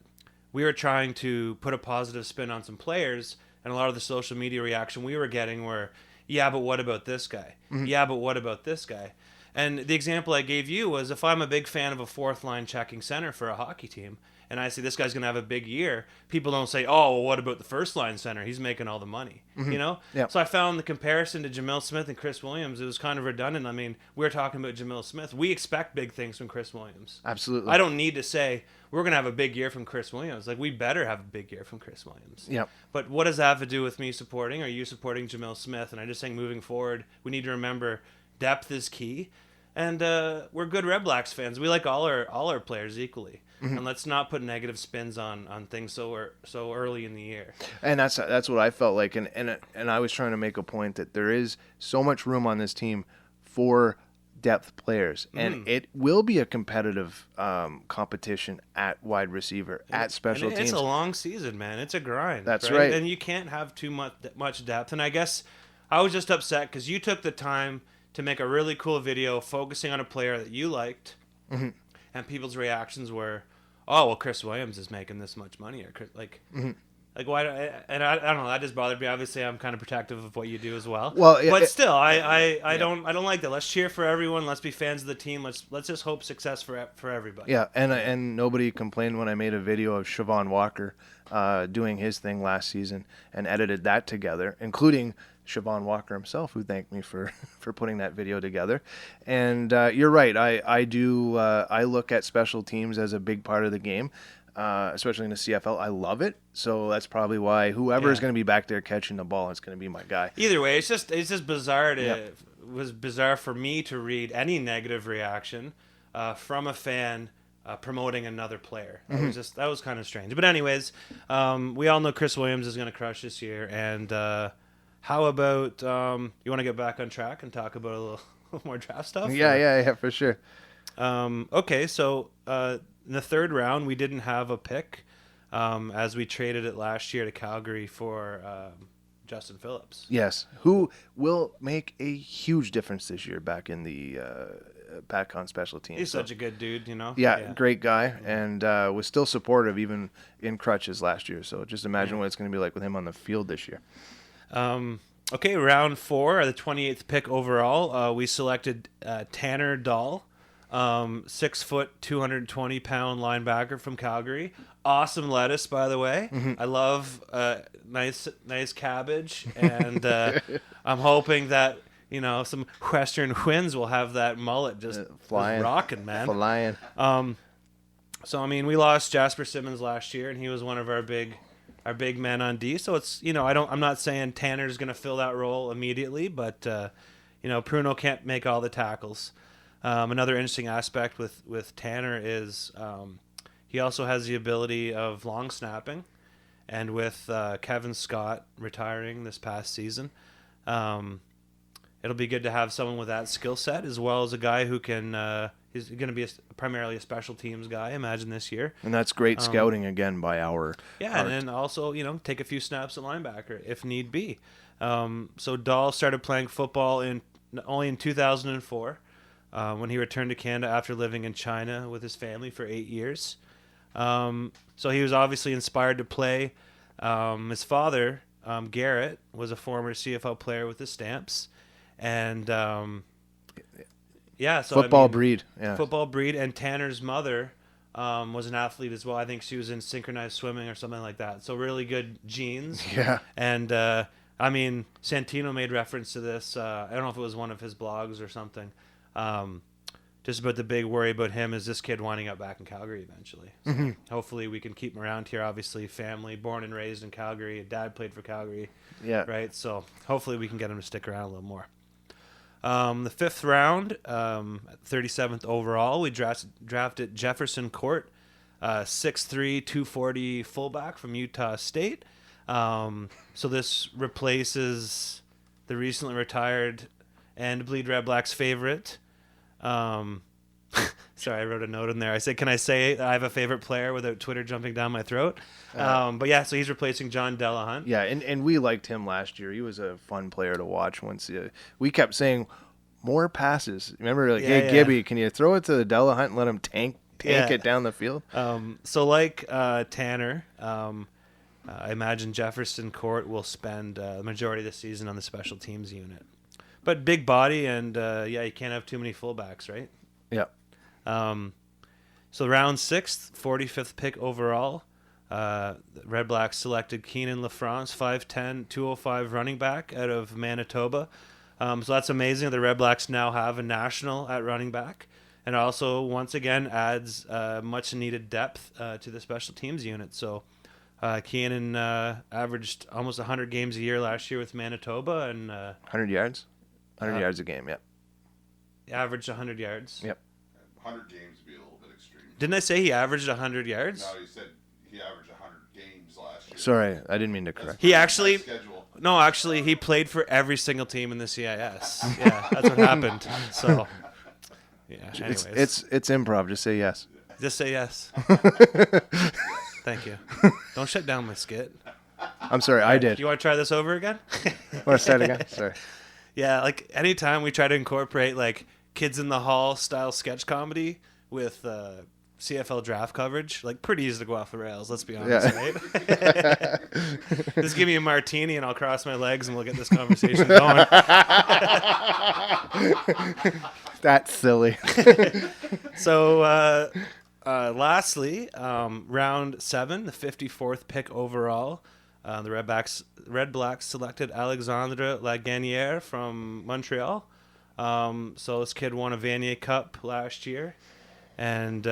we were trying to put a positive spin on some players, and a lot of the social media reaction we were getting were, yeah, but what about this guy? Mm-hmm. Yeah, but what about this guy? And the example I gave you was if I'm a big fan of a fourth line checking center for a hockey team, and I say this guy's going to have a big year, people don't say, oh, well, what about the first line center? He's making all the money, you know? Yep. So I found the comparison to Jamil Smith and Chris Williams, it was kind of redundant. I mean, we're talking about Jamil Smith. We expect big things from Chris Williams. Absolutely. I don't need to say, we're going to have a big year from Chris Williams. Like, we better have a big year from Chris Williams. Yep. But what does that have to do with me supporting or you supporting Jamil Smith? And I just think moving forward, we need to remember depth is key. And we're good Redblacks fans. We like all our players equally. And let's not put negative spins on things so early in the year. And that's what I felt like. And I was trying to make a point that there is so much room on this team for depth players. And it will be a competitive competition at wide receiver, at special teams. It's a long season, man. It's a grind. That's right. And you can't have too much depth. And I guess I was just upset because you took the time to make a really cool video focusing on a player that you liked, and people's reactions were, "Oh, well, Chris Williams is making this much money," or like why? And I don't know. That just bothered me. Obviously, I'm kind of protective of what you do as well. Well, but still, I don't like that. Let's cheer for everyone. Let's be fans of the team. Let's just hope success for everybody. Yeah, and nobody complained when I made a video of Siobhan Walker doing his thing last season and edited that together, including Siobhan Walker himself, who thanked me for putting that video together. And you're right. I do. I look at special teams as a big part of the game, especially in the CFL. I love it. So that's probably why whoever is going to be back there catching the ball is going to be my guy. Either way, it's just bizarre It was bizarre for me to read any negative reaction from a fan promoting another player. That was kind of strange. But anyways, we all know Chris Williams is going to crush this year. And how about you want to get back on track and talk about a little more draft stuff? Yeah, for sure. Okay, so in the third round, we didn't have a pick as we traded it last year to Calgary for Justin Phillips. Yes, who will make a huge difference this year back in the back on special teams. He's such a good dude, you know? Yeah, great guy, and was still supportive even in crutches last year. So just imagine what it's going to be like with him on the field this year. Okay, round 4, the 28th pick overall, we selected Tanner Dahl, 6 foot, 220 pound linebacker from Calgary. Awesome lettuce, by the way. I love nice cabbage, and I'm hoping that some western winds will have that mullet just flying, rocking, man. Flying. So I mean, we lost Jasper Simmons last year, and he was one of our big men on D. So it's I'm not saying Tanner's going to fill that role immediately, but Pruno can't make all the tackles. Another interesting aspect with Tanner is he also has the ability of long snapping, and with Kevin Scott retiring this past season, it'll be good to have someone with that skill set as well as a guy who can. He's going to be primarily a special teams guy, I imagine, this year. And that's great scouting again by our and then also take a few snaps at linebacker if need be. So Dahl started playing football only in 2004 when he returned to Canada after living in China with his family for 8 years. So he was obviously inspired to play. His father, Garrett, was a former CFL player with the Stamps, and football breed. Yeah, football breed. And Tanner's mother was an athlete as well. I think she was in synchronized swimming or something like that. So really good genes. Yeah. And Santino made reference to this. I don't know if it was one of his blogs or something. Just about the big worry about him is this kid winding up back in Calgary eventually. So hopefully we can keep him around here. Obviously, family, born and raised in Calgary. Dad played for Calgary. Yeah. Right. So hopefully we can get him to stick around a little more. The 5th round, 37th overall, we drafted Jefferson Court, 6'3", 240 fullback from Utah State. So this replaces the recently retired and BleedRedblacks favorite. Sorry, I wrote a note in there. I said, can I say I have a favorite player without Twitter jumping down my throat? But yeah, so he's replacing John Delahunt. Yeah, and we liked him last year. He was a fun player to watch. Once we kept saying more passes. Remember, Gibby, can you throw it to the Delahunt and let him tank it down the field? So like Tanner, I imagine Jefferson Court will spend the majority of the season on the special teams unit. But big body, and you can't have too many fullbacks, right? Yeah. So round 6th, 45th pick overall. Redblacks selected Keenan LaFrance, 5'10", 205 running back out of Manitoba. So that's amazing. The Redblacks now have a national at running back. And also, once again, adds much needed depth to the special teams unit. So Keenan averaged almost 100 games a year last year with Manitoba. And 100 yards? 100 yards a game, yep. Averaged 100 yards. Yep. 100 games would be a little bit extreme. Didn't I say he averaged 100 yards? No, you said he averaged 100 games last year. Sorry, I didn't mean to correct. He actually... No, actually, he played for every single team in the CIS. Yeah, that's what happened. So, yeah. Anyways, it's improv. Just say yes. Just say yes. Thank you. Don't shut down my skit. I'm sorry, I did. You want to try this over again? Want to start again? Sorry. Yeah, like anytime we try to incorporate like Kids in the Hall style sketch comedy with CFL draft coverage, like pretty easy to go off the rails, let's be honest, right? Just give me a martini and I'll cross my legs and we'll get this conversation going. That's silly. So lastly, round 7, the 54th pick overall, the Redblacks selected Alexandre Lagunière from Montreal. So this kid won a Vanier Cup last year. And,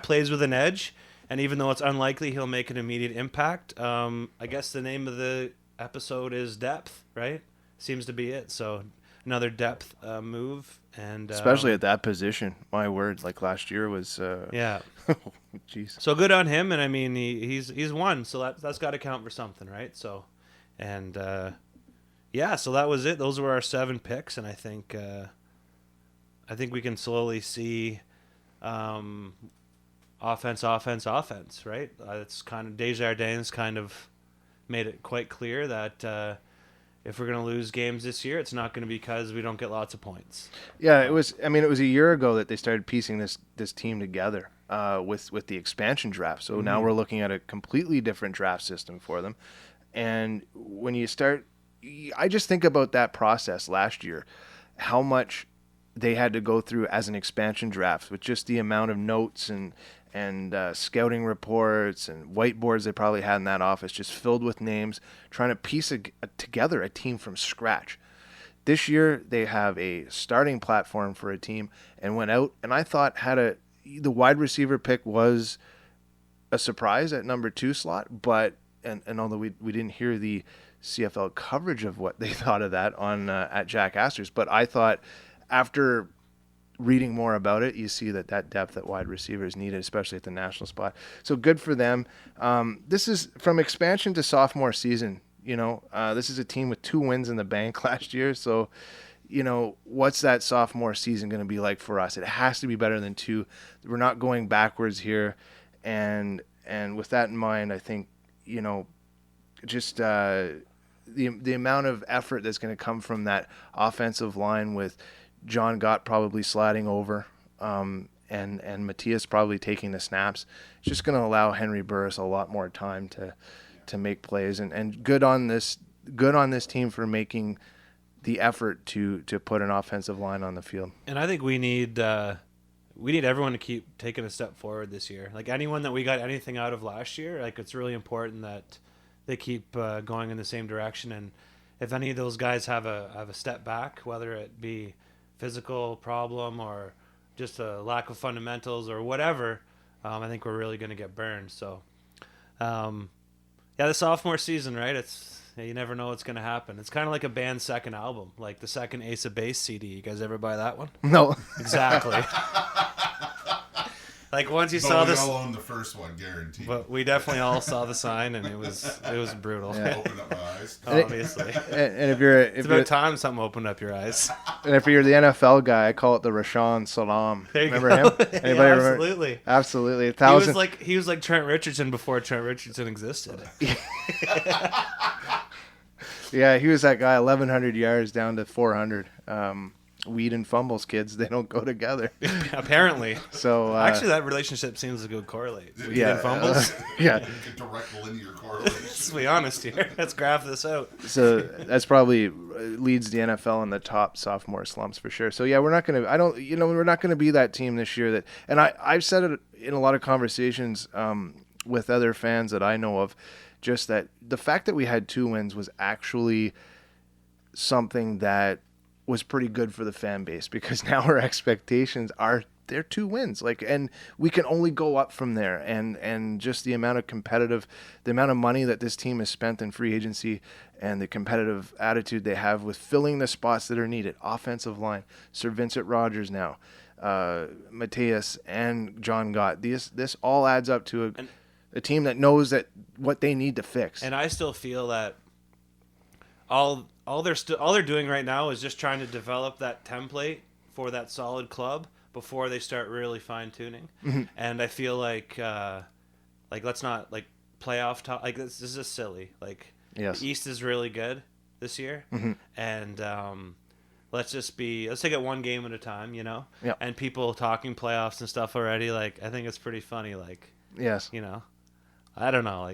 plays with an edge. And even though it's unlikely he'll make an immediate impact, I guess the name of the episode is Depth, right? Seems to be it. So another depth move. And especially at that position. My word, like last year was... yeah. Jeez. So good on him. And, I mean, he's won. So that's got to count for something, right? So, and, so that was it. Those were our 7 picks. And I think we can slowly see... offense, right? It's kind of Desjardins kind of made it quite clear that if we're going to lose games this year, it's not going to be because we don't get lots of points. Yeah, it was a year ago that they started piecing this team together with the expansion draft. So now we're looking at a completely different draft system for them. And when you start, I just think about that process last year, how much they had to go through as an expansion draft with just the amount of notes and scouting reports and whiteboards they probably had in that office, just filled with names, trying to piece together a team from scratch. This year they have a starting platform for a team and went out, and I thought the wide receiver pick was a surprise at number 2 slot, but and although we didn't hear the CFL coverage of what they thought of that on at Jack Astor's, but I thought after reading more about it, you see that depth at wide receiver is needed, especially at the national spot. So good for them. This is from expansion to sophomore season. This is a team with 2 wins in the bank last year. So, what's that sophomore season going to be like for us? It has to be better than 2. We're not going backwards here. And with that in mind, I think, just the amount of effort that's going to come from that offensive line with John Gott probably sliding over, and Matthias probably taking the snaps. It's just going to allow Henry Burris a lot more time to make plays, and good on this team for making the effort to put an offensive line on the field. And I think we need everyone to keep taking a step forward this year. Like anyone that we got anything out of last year, like it's really important that they keep going in the same direction. And if any of those guys have a step back, whether it be physical problem or just a lack of fundamentals or whatever, I think we're really going to get burned. So, the sophomore season, right? You never know what's going to happen. It's kind of like a band's second album, like the second Ace of Base CD. You guys ever buy that one? No. Exactly. Like once you saw this, we all owned the first one, guaranteed. But we definitely all saw the sign, and it was brutal. Yeah. Opened up my eyes. Obviously, and if you're it's about time something opened up your eyes. And if you're the NFL guy, I call it the Rashawn Salam. There you remember go. him? Anybody yeah, remember? absolutely, absolutely. He was like Trent Richardson before Trent Richardson existed. Yeah, he was that guy, 1,100 yards down to 400. weed and fumbles, kids. They don't go together. Apparently. So actually, that relationship seems to go correlate. Weed yeah, and fumbles. Yeah. You can direct linear correlation. Let's be honest here. Let's graph this out. So that's probably leads the NFL in the top sophomore slumps for sure. So yeah, we're not gonna. We're not gonna be that team this year. I've said it in a lot of conversations with other fans that I know of, just that the fact that we had 2 wins was actually something that was pretty good for the fan base, because now our expectations are they're 2 wins, and we can only go up from there, and just the amount of money that this team has spent in free agency and the competitive attitude they have with filling the spots that are needed. Offensive line, Sir Vincent Rogers now, Mateus and John Gott. This all adds up to a team that knows that what they need to fix. And I still feel that all they're doing right now is just trying to develop that template for that solid club before they start really fine tuning. Mm-hmm. And I feel like let's not playoff talk. This is just silly. Yes. The East is really good this year, mm-hmm. and let's take it one game at a time, Yeah. And people talking playoffs and stuff already. I think it's pretty funny. Yes. I don't know.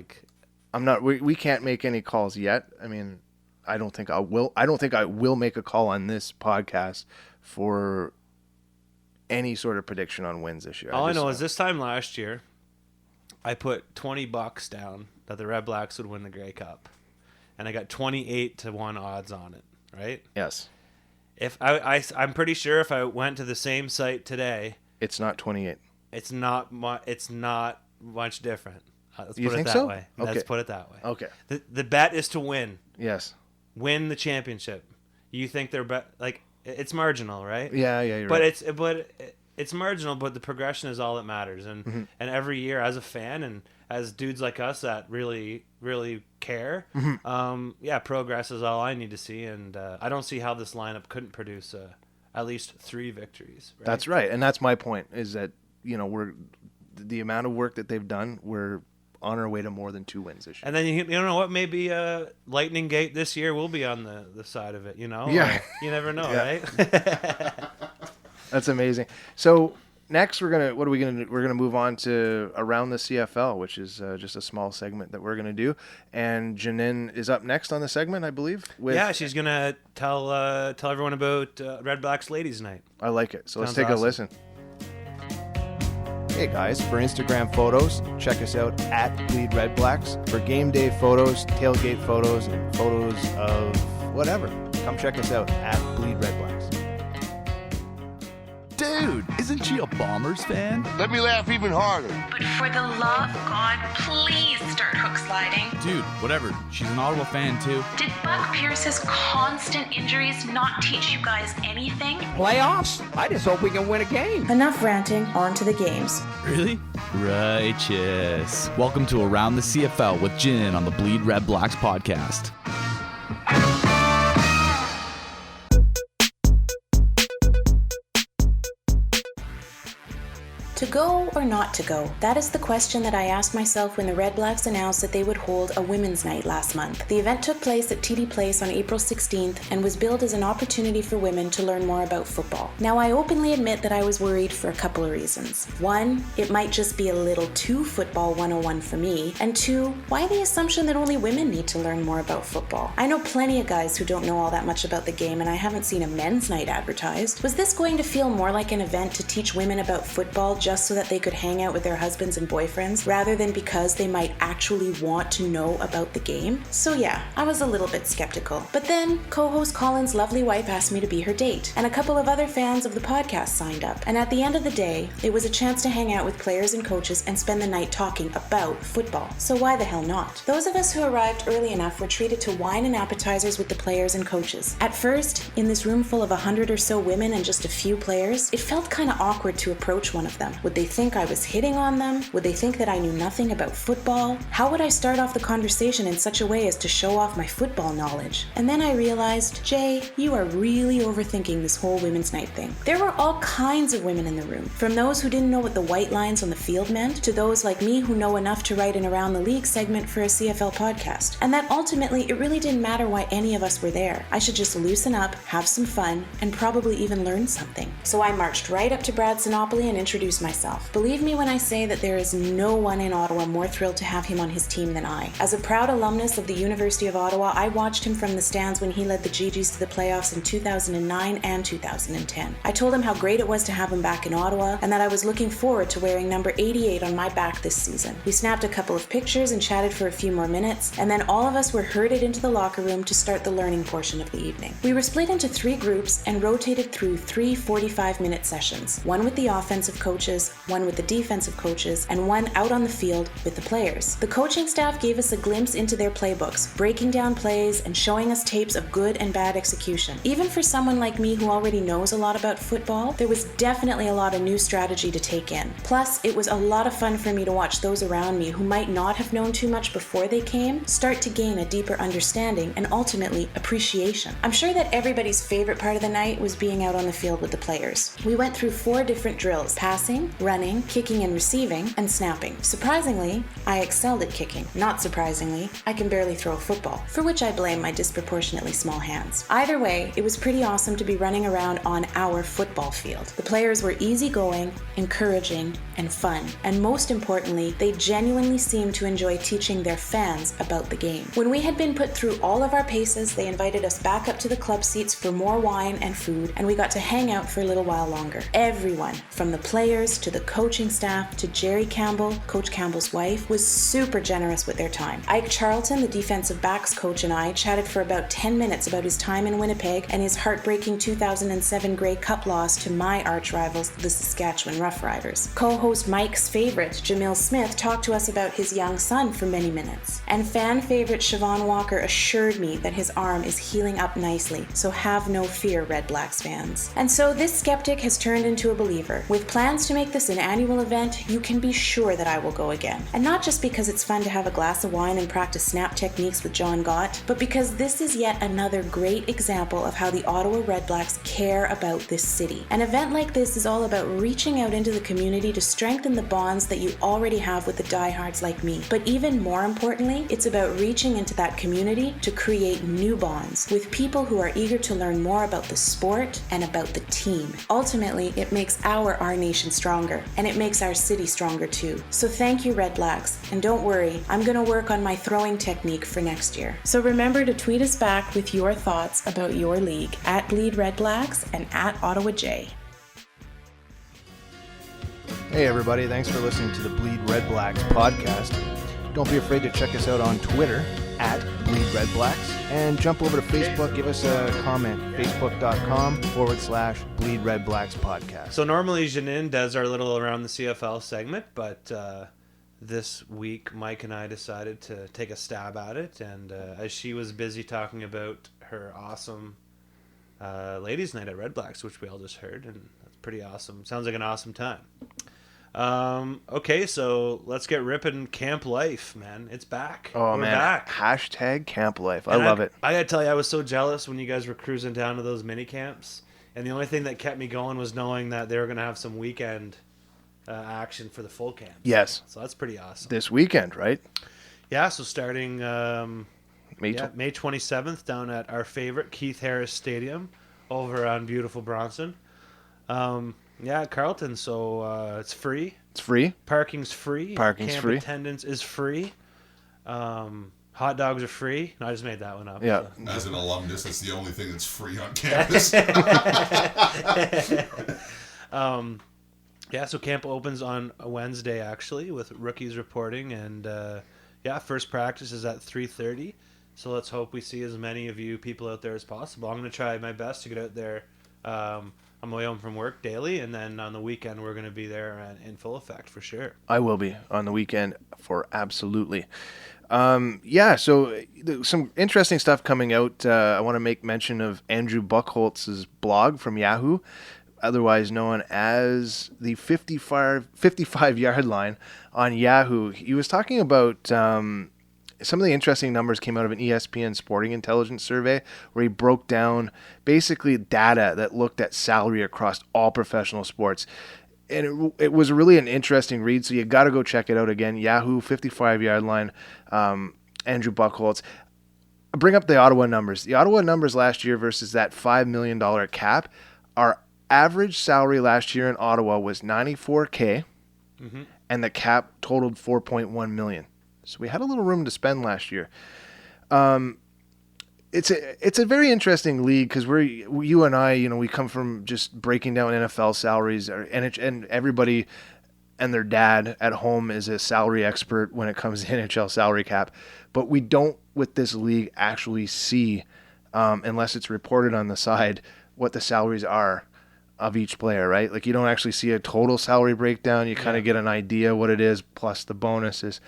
I'm not. We can't make any calls yet. I mean, I don't think I will make a call on this podcast for any sort of prediction on wins this year. All I know is this time last year, I put $20 down that the Redblacks would win the Grey Cup, and I got 28-1 odds on it. Right? Yes. If I'm pretty sure if I went to the same site today, it's not 28. It's not much different. Let's you put think it that so? way. Okay. Let's put it that way. Okay. The bet is to win. Yes. Win the championship. You think they're it's marginal, right? Yeah, you're right. It's marginal, but the progression is all that matters. And mm-hmm. and every year, as a fan and as dudes like us that really, really care, mm-hmm. Progress is all I need to see. And I don't see how this lineup couldn't produce at least 3 victories. Right? That's right, and that's my point. Is that we're the amount of work that they've done, we're on our way to more than 2 wins this year. And then you know what? Maybe Lightning Gate this year will be on the side of it. Yeah. You never know, yeah. right? That's amazing. So next, we're gonna move on to Around the CFL, which is just a small segment that we're gonna do. And Jeannine is up next on the segment, I believe. She's gonna tell everyone about Redblacks Ladies Night. I like it. So let's Sounds take awesome. a listen. Hey guys, for Instagram photos, check us out at BleedRedblacks. For game day photos, tailgate photos, and photos of whatever, come check us out at BleedRedblacks. Dude, isn't she a Bombers fan? Let me laugh even harder. But for the love of God, please start hook sliding. Dude, whatever. She's an Ottawa fan too. Did Buck Pierce's constant injuries not teach you guys anything? Playoffs? I just hope we can win a game. Enough ranting, on to the games. Really? Righteous. Welcome to Around the CFL with Jeannine on the Bleed Red Blacks podcast. To go or not to go? That is the question that I asked myself when the Redblacks announced that they would hold a women's night last month. The event took place at TD Place on April 16th and was billed as an opportunity for women to learn more about football. Now, I openly admit that I was worried for a couple of reasons. 1, it might just be a little too football 101 for me. And 2, why the assumption that only women need to learn more about football? I know plenty of guys who don't know all that much about the game, and I haven't seen a men's night advertised. Was this going to feel more like an event to teach women about football just so that they could hang out with their husbands and boyfriends, rather than because they might actually want to know about the game? So yeah, I was a little bit skeptical. But then, co-host Colin's lovely wife asked me to be her date, and a couple of other fans of the podcast signed up. And at the end of the day, it was a chance to hang out with players and coaches and spend the night talking about football. So why the hell not? Those of us who arrived early enough were treated to wine and appetizers with the players and coaches. At first, in this room full of 100 or so women and just a few players, it felt kind of awkward to approach one of them. Would they think I was hitting on them? Would they think that I knew nothing about football? How would I start off the conversation in such a way as to show off my football knowledge? And then I realized, Jay, you are really overthinking this whole women's night thing. There were all kinds of women in the room, from those who didn't know what the white lines on the field meant, to those like me who know enough to write an Around the League segment for a CFL podcast. And that ultimately, it really didn't matter why any of us were there. I should just loosen up, have some fun, and probably even learn something. So I marched right up to Brad Sinopoli and introduced myself. Believe me when I say that there is no one in Ottawa more thrilled to have him on his team than I. As a proud alumnus of the University of Ottawa, I watched him from the stands when he led the GGs to the playoffs in 2009 and 2010. I told him how great it was to have him back in Ottawa, and that I was looking forward to wearing number 88 on my back this season. We snapped a couple of pictures and chatted for a few more minutes, and then all of us were herded into the locker room to start the learning portion of the evening. We were split into 3 groups and rotated through 3 45-minute sessions, one with the offensive coaches, one with the defensive coaches, and one out on the field with the players. The coaching staff gave us a glimpse into their playbooks, breaking down plays and showing us tapes of good and bad execution. Even for someone like me who already knows a lot about football, there was definitely a lot of new strategy to take in. Plus, it was a lot of fun for me to watch those around me who might not have known too much before they came start to gain a deeper understanding and ultimately appreciation. I'm sure that everybody's favorite part of the night was being out on the field with the players. We went through 4 different drills: passing, running, kicking and receiving, and snapping. Surprisingly, I excelled at kicking. Not surprisingly, I can barely throw a football, for which I blame my disproportionately small hands. Either way, it was pretty awesome to be running around on our football field. The players were easygoing, encouraging, and fun, and most importantly, they genuinely seemed to enjoy teaching their fans about the game. When we had been put through all of our paces, they invited us back up to the club seats for more wine and food, and we got to hang out for a little while longer. Everyone, from the players to the coaching staff to Jerry Campbell, Coach Campbell's wife, was super generous with their time. Ike Charlton, the defensive backs coach, and I chatted for about 10 minutes about his time in Winnipeg and his heartbreaking 2007 Grey Cup loss to my arch rivals, the Saskatchewan Roughriders. Co-host Mike's favorite, Jamil Smith, talked to us about his young son for many minutes. And fan favorite Siobhan Walker assured me that his arm is healing up nicely, so have no fear, Redblacks fans. And so this skeptic has turned into a believer. With plans to make this an annual event, you can be sure that I will go again. And not just because it's fun to have a glass of wine and practice snap techniques with John Gott, but because this is yet another great example of how the Ottawa Redblacks care about this city. An event like this is all about reaching out into the community to strengthen the bonds that you already have with the diehards like me. But even more importantly, it's about reaching into that community to create new bonds with people who are eager to learn more about the sport and about the team. Ultimately, it makes our nation stronger, and it makes our city stronger too. So thank you, Redblacks, and don't worry, I'm gonna work on my throwing technique for next year. So remember to tweet us back with your thoughts about your league at BleedRedblacks and at Ottawa J. Hey everybody, thanks for listening to the Bleed Red Blacks podcast. Don't be afraid to check us out on Twitter at BleedRedblacks, and jump over to Facebook, give us a comment, facebook.com/BleedRedblacks podcast. So normally Jeannine does our little Around the CFL segment, but this week Mike and I decided to take a stab at it, and as she was busy talking about her awesome ladies' night at Redblacks, which we all just heard, and that's pretty awesome. Sounds like an awesome time. Okay, so let's get ripping. Camp life, man. It's back. Oh, We're man. back. Hashtag camp life. I love it. I gotta tell you, I was so jealous when you guys were cruising down to those mini camps. And the only thing that kept me going was knowing that they were going to have some weekend action for the full camp. Yes. So that's pretty awesome. This weekend, right? Yeah, so starting May 27th down at our favorite Keith Harris Stadium over on beautiful Bronson. Yeah, Carlton, so it's free. It's free. Parking's free. Parking's free. Camp attendance is free. Hot dogs are free. No, I just made that one up. Yeah. So. As an alumnus, that's the only thing that's free on campus. Yeah, so camp opens on a Wednesday, actually, with rookies reporting. And, yeah, first practice is at 3:30. So let's hope we see as many of you people out there as possible. I'm going to try my best to get out there on my way home from work daily, and then on the weekend we're going to be there in full effect for sure. I will be on the weekend for absolutely. Yeah, so some interesting stuff coming out. I want to make mention of Andrew Buchholz's blog from Yahoo. otherwise known as the 55-yard line on Yahoo. He was talking about some of the interesting numbers came out of an ESPN Sporting Intelligence survey where he broke down basically data that looked at salary across all professional sports. And it was really an interesting read, so you got to go check it out again. Yahoo, 55-yard line, Andrew Buchholz. Bring up the Ottawa numbers. The Ottawa numbers last year versus that $5 million cap. Our average salary last year in Ottawa was $94K, and the cap totaled $4.1 million. So we had a little room to spend last year. It's a very interesting league because you and I, we come from just breaking down NFL salaries, and everybody and their dad at home is a salary expert when it comes to NHL salary cap. But we don't, with this league, actually see, unless it's reported on the side, what the salaries are of each player, right? Like you don't actually see a total salary breakdown. You kind of get an idea what it is plus the bonuses.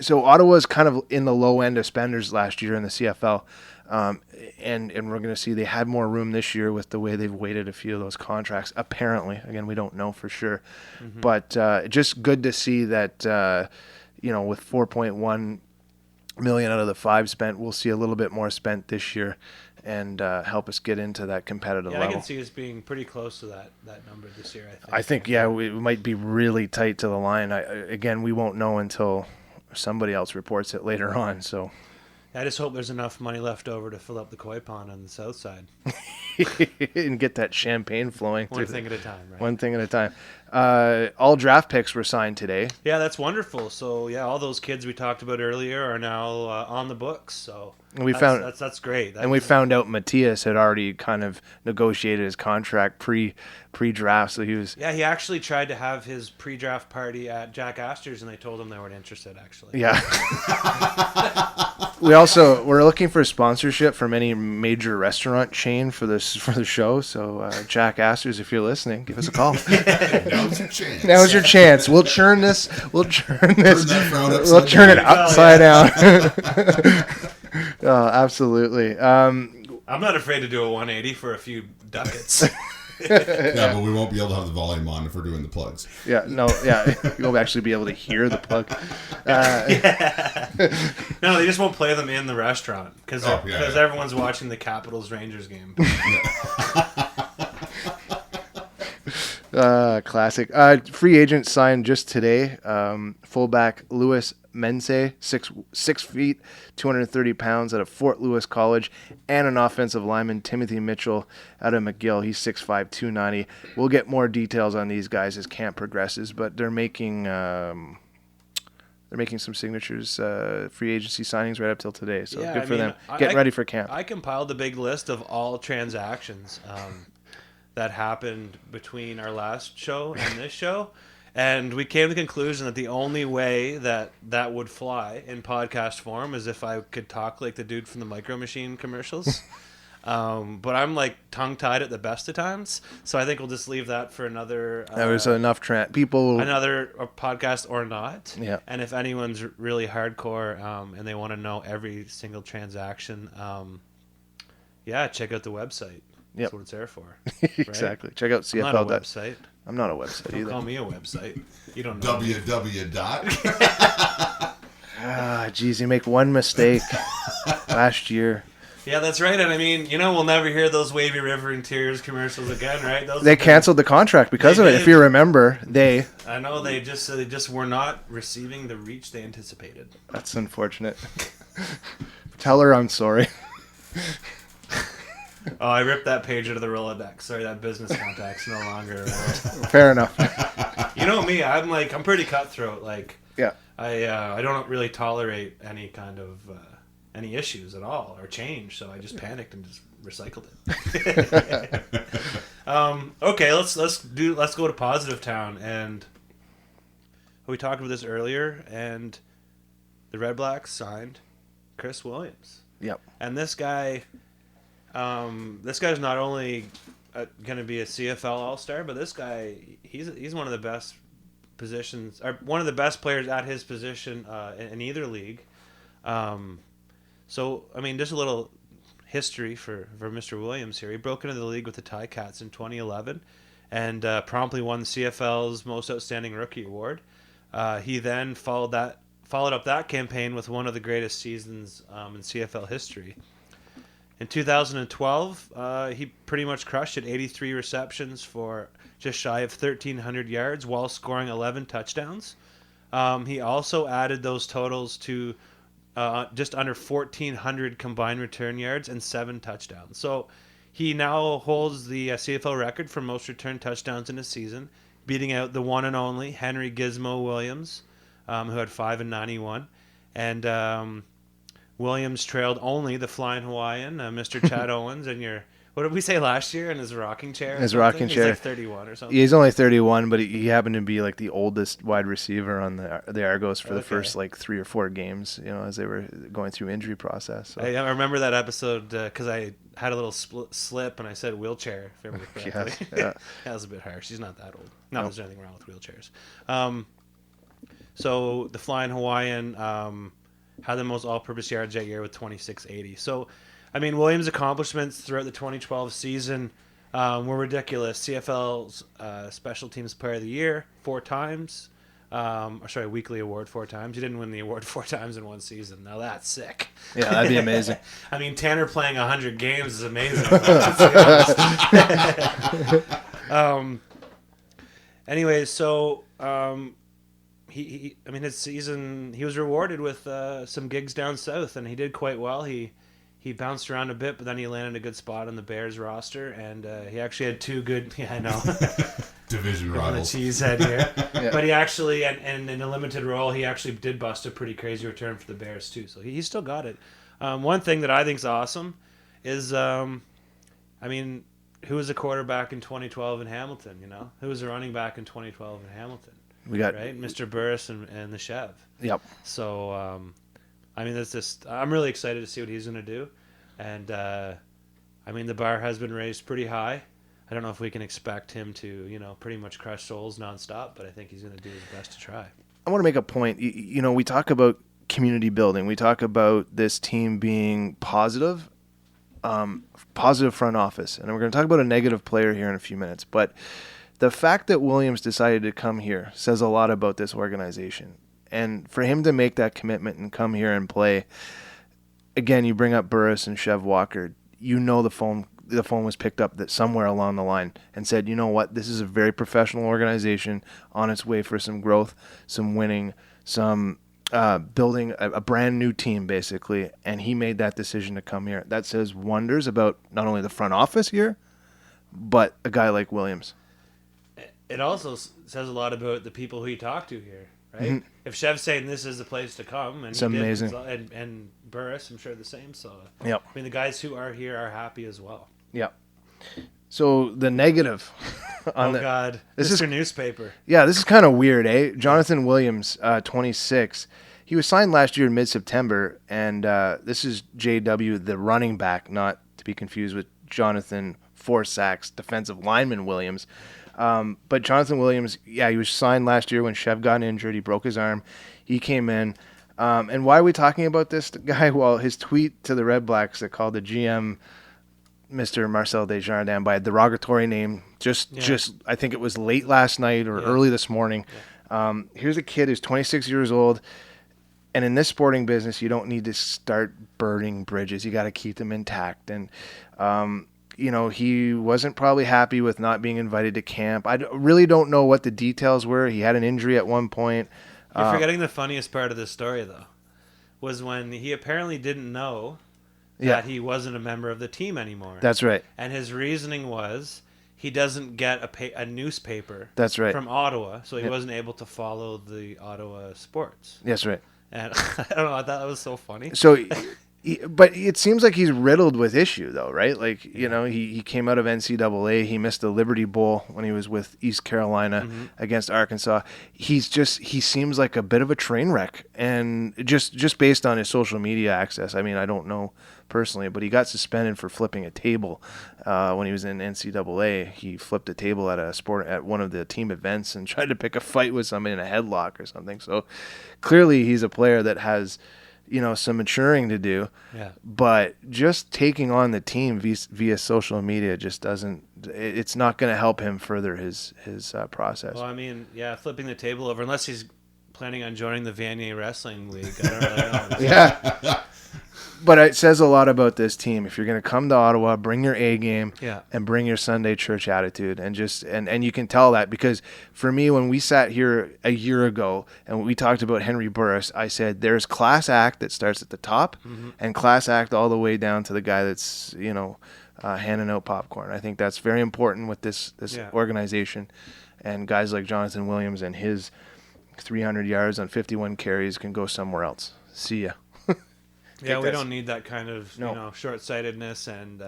So Ottawa's kind of in the low end of spenders last year in the CFL. And we're going to see they had more room this year with the way they've weighted a few of those contracts. Apparently, again, we don't know for sure, but just good to see that, with 4.1 million out of the 5 spent, we'll see a little bit more spent this year and help us get into that competitive level. I can see us being pretty close to that number this year, I think, we might be really tight to the line. Again, we won't know until somebody else reports it later on. So I just hope there's enough money left over to fill up the koi pond on the south side. And get that champagne flowing. One thing at a time, right? One thing at a time. All draft picks were signed today. Yeah, that's wonderful. So, all those kids we talked about earlier are now on the books. So that's great. We found out Matthias had already kind of negotiated his contract pre-draft. So he was... Yeah, he actually tried to have his pre-draft party at Jack Astor's, and they told him they weren't interested, actually. Yeah. We're looking for sponsorship from any major restaurant chain for the show. So Jack Astor's, if you're listening, give us a call. Now's your chance. Now's your chance. We'll churn this. We'll churn it upside down. Oh, absolutely. I'm not afraid to do a 180 for a few ducats. Yeah, but we won't be able to have the volume on if we're doing the plugs. You won't actually be able to hear the plug. No, they just won't play them in the restaurant because everyone's watching the Capitals-Rangers game. Classic. Free agent signed just today. Fullback Louis Mensah, 6 feet, 230 pounds out of Fort Lewis College, and an offensive lineman, Timothy Mitchell, out of McGill. He's 6'5", 290. We'll get more details on these guys as camp progresses, but they're making some signatures, free agency signings right up till today. So good for them. Getting ready for camp. I compiled a big list of all transactions that happened between our last show and this show. And we came to the conclusion that the only way that would fly in podcast form is if I could talk like the dude from the Micro Machine commercials. But I'm like tongue-tied at the best of times. So I think we'll just leave that for another... There's enough people... Another podcast or not. Yeah. And if anyone's really hardcore and they want to know every single transaction, check out the website. That's what it's there for. Right? Exactly. Check out CFL. I'm not a website. I'm not a website either. Don't call me a website. You don't know. Geez, you make one mistake last year. Yeah, that's right. And I mean, we'll never hear those Wavy River Interiors commercials again, right? They canceled the contract because of it. If you remember, I know they just were not receiving the reach they anticipated. That's unfortunate. Tell her I'm sorry. Oh, I ripped that page out of the Rolodex. Sorry, that business contact's no longer around. Fair enough. You know me, I'm pretty cutthroat. Yeah. I don't really tolerate any kind of any issues at all or change, so I just panicked and just recycled it. Okay, let's go to Positive Town, and we talked about this earlier, and the Redblacks signed Chris Williams. Yep. And this guy's not only going to be a CFL All-Star, but this guy, he's one of the best positions, or one of the best players at his position in either league. So, I mean, just a little history for Mr. Williams here. He broke into the league with the Ticats in 2011 and promptly won the CFL's Most Outstanding Rookie Award. He then followed up that campaign with one of the greatest seasons in CFL history. In 2012, he pretty much crushed it, 83 receptions for just shy of 1,300 yards while scoring 11 touchdowns. He also added those totals to just under 1,400 combined return yards and 7 touchdowns. So he now holds the CFL record for most return touchdowns in a season, beating out the one and only Henry Gizmo Williams, who had 5 and 91. And Williams trailed only the Flying Hawaiian, Mr. Chad Owens, and what did we say last year in his rocking chair? His rocking chair. He's like 31 or something. He's only 31, but he happened to be like the oldest wide receiver on the Argos for the first like 3 or 4 games, as they were going through injury process. So. I remember that episode because I had a little slip and I said wheelchair, if I remember correctly. Yes, yeah. That was a bit harsh. She's not that old. No, there's anything wrong with wheelchairs. So the Flying Hawaiian had the most all-purpose yards that year with 2,680. So, I mean, Williams' accomplishments throughout the 2012 season were ridiculous. CFL's Special Teams Player of the Year 4 times. Weekly award 4 times. He didn't win the award 4 times in one season. Now that's sick. Yeah, that'd be amazing. I mean, Tanner playing 100 games is amazing. Anyways, so his season, he was rewarded with some gigs down south, and he did quite well. He bounced around a bit, but then he landed a good spot on the Bears roster, and he actually had 2 good. Yeah, I know. Division rivals. The cheesehead here, Yeah. But he actually, and in a limited role, he actually did bust a pretty crazy return for the Bears too. So he still got it. One thing that I think is awesome is, who was a quarterback in 2012 in Hamilton? Who was a running back in 2012 in Hamilton? We got Mr. Burris and the Chev. Yep. So, that's just. I'm really excited to see what he's going to do, and the bar has been raised pretty high. I don't know if we can expect him to, pretty much crush souls nonstop, but I think he's going to do his best to try. I want to make a point. We talk about community building. We talk about this team being positive front office, and we're going to talk about a negative player here in a few minutes. But the fact that Williams decided to come here says a lot about this organization. And for him to make that commitment and come here and play, again, you bring up Burris and Chev Walker. The phone was picked up that somewhere along the line and said, you know what, this is a very professional organization on its way for some growth, some winning, some building a brand new team, basically. And he made that decision to come here. That says wonders about not only the front office here, but a guy like Williams. It also says a lot about the people who you talk to here, right? Mm-hmm. If Chev's saying this is the place to come, and it's amazing. And Burris, I'm sure the same. So, yep. The guys who are here are happy as well. Yep. So the negative. God, this is newspaper. Yeah, this is kind of weird, eh? Jonathan Williams, 26. He was signed last year in mid-September, and this is JW, the running back, not to be confused with Jonathan 4 sacks defensive lineman Williams. But Jonathan Williams, he was signed last year when Chev got injured. He broke his arm. He came in. And why are we talking about this guy? Well, his tweet to the Redblacks that called the GM Mr. Marcel Desjardins by a derogatory name just I think it was late last night or early this morning. Yeah. Here's a kid who's 26 years old, and in this sporting business, you don't need to start burning bridges. You got to keep them intact. And he wasn't probably happy with not being invited to camp. I really don't know what the details were. He had an injury at one point. You're forgetting the funniest part of this story, though, was when he apparently didn't know that he wasn't a member of the team anymore. That's right. And his reasoning was he doesn't get a newspaper. That's right. From Ottawa, so he wasn't able to follow the Ottawa sports. That's right. And I don't know, I thought that was so funny. So, but it seems like he's riddled with issue, though, right? Like, he came out of NCAA. He missed the Liberty Bowl when he was with East Carolina against Arkansas. He seems like a bit of a train wreck. And just based on his social media access, I mean, I don't know personally, but he got suspended for flipping a table when he was in NCAA. He flipped a table at one of the team events and tried to pick a fight with somebody in a headlock or something. So clearly he's a player that has some maturing to do. Yeah. But just taking on the team via social media just doesn't. It's not going to help him further his process. Well, I mean, yeah, flipping the table over, unless he's planning on joining the Vanier Wrestling League. I don't really know. Yeah. But it says a lot about this team. If you're going to come to Ottawa, bring your A game and bring your Sunday church attitude. And you can tell that, because for me, when we sat here a year ago and we talked about Henry Burris, I said there's class act that starts at the top and class act all the way down to the guy that's, handing out popcorn. I think that's very important with this organization. And guys like Jonathan Williams and his 300 yards on 51 carries can go somewhere else. See ya. Yeah, we don't need that kind of short-sightedness and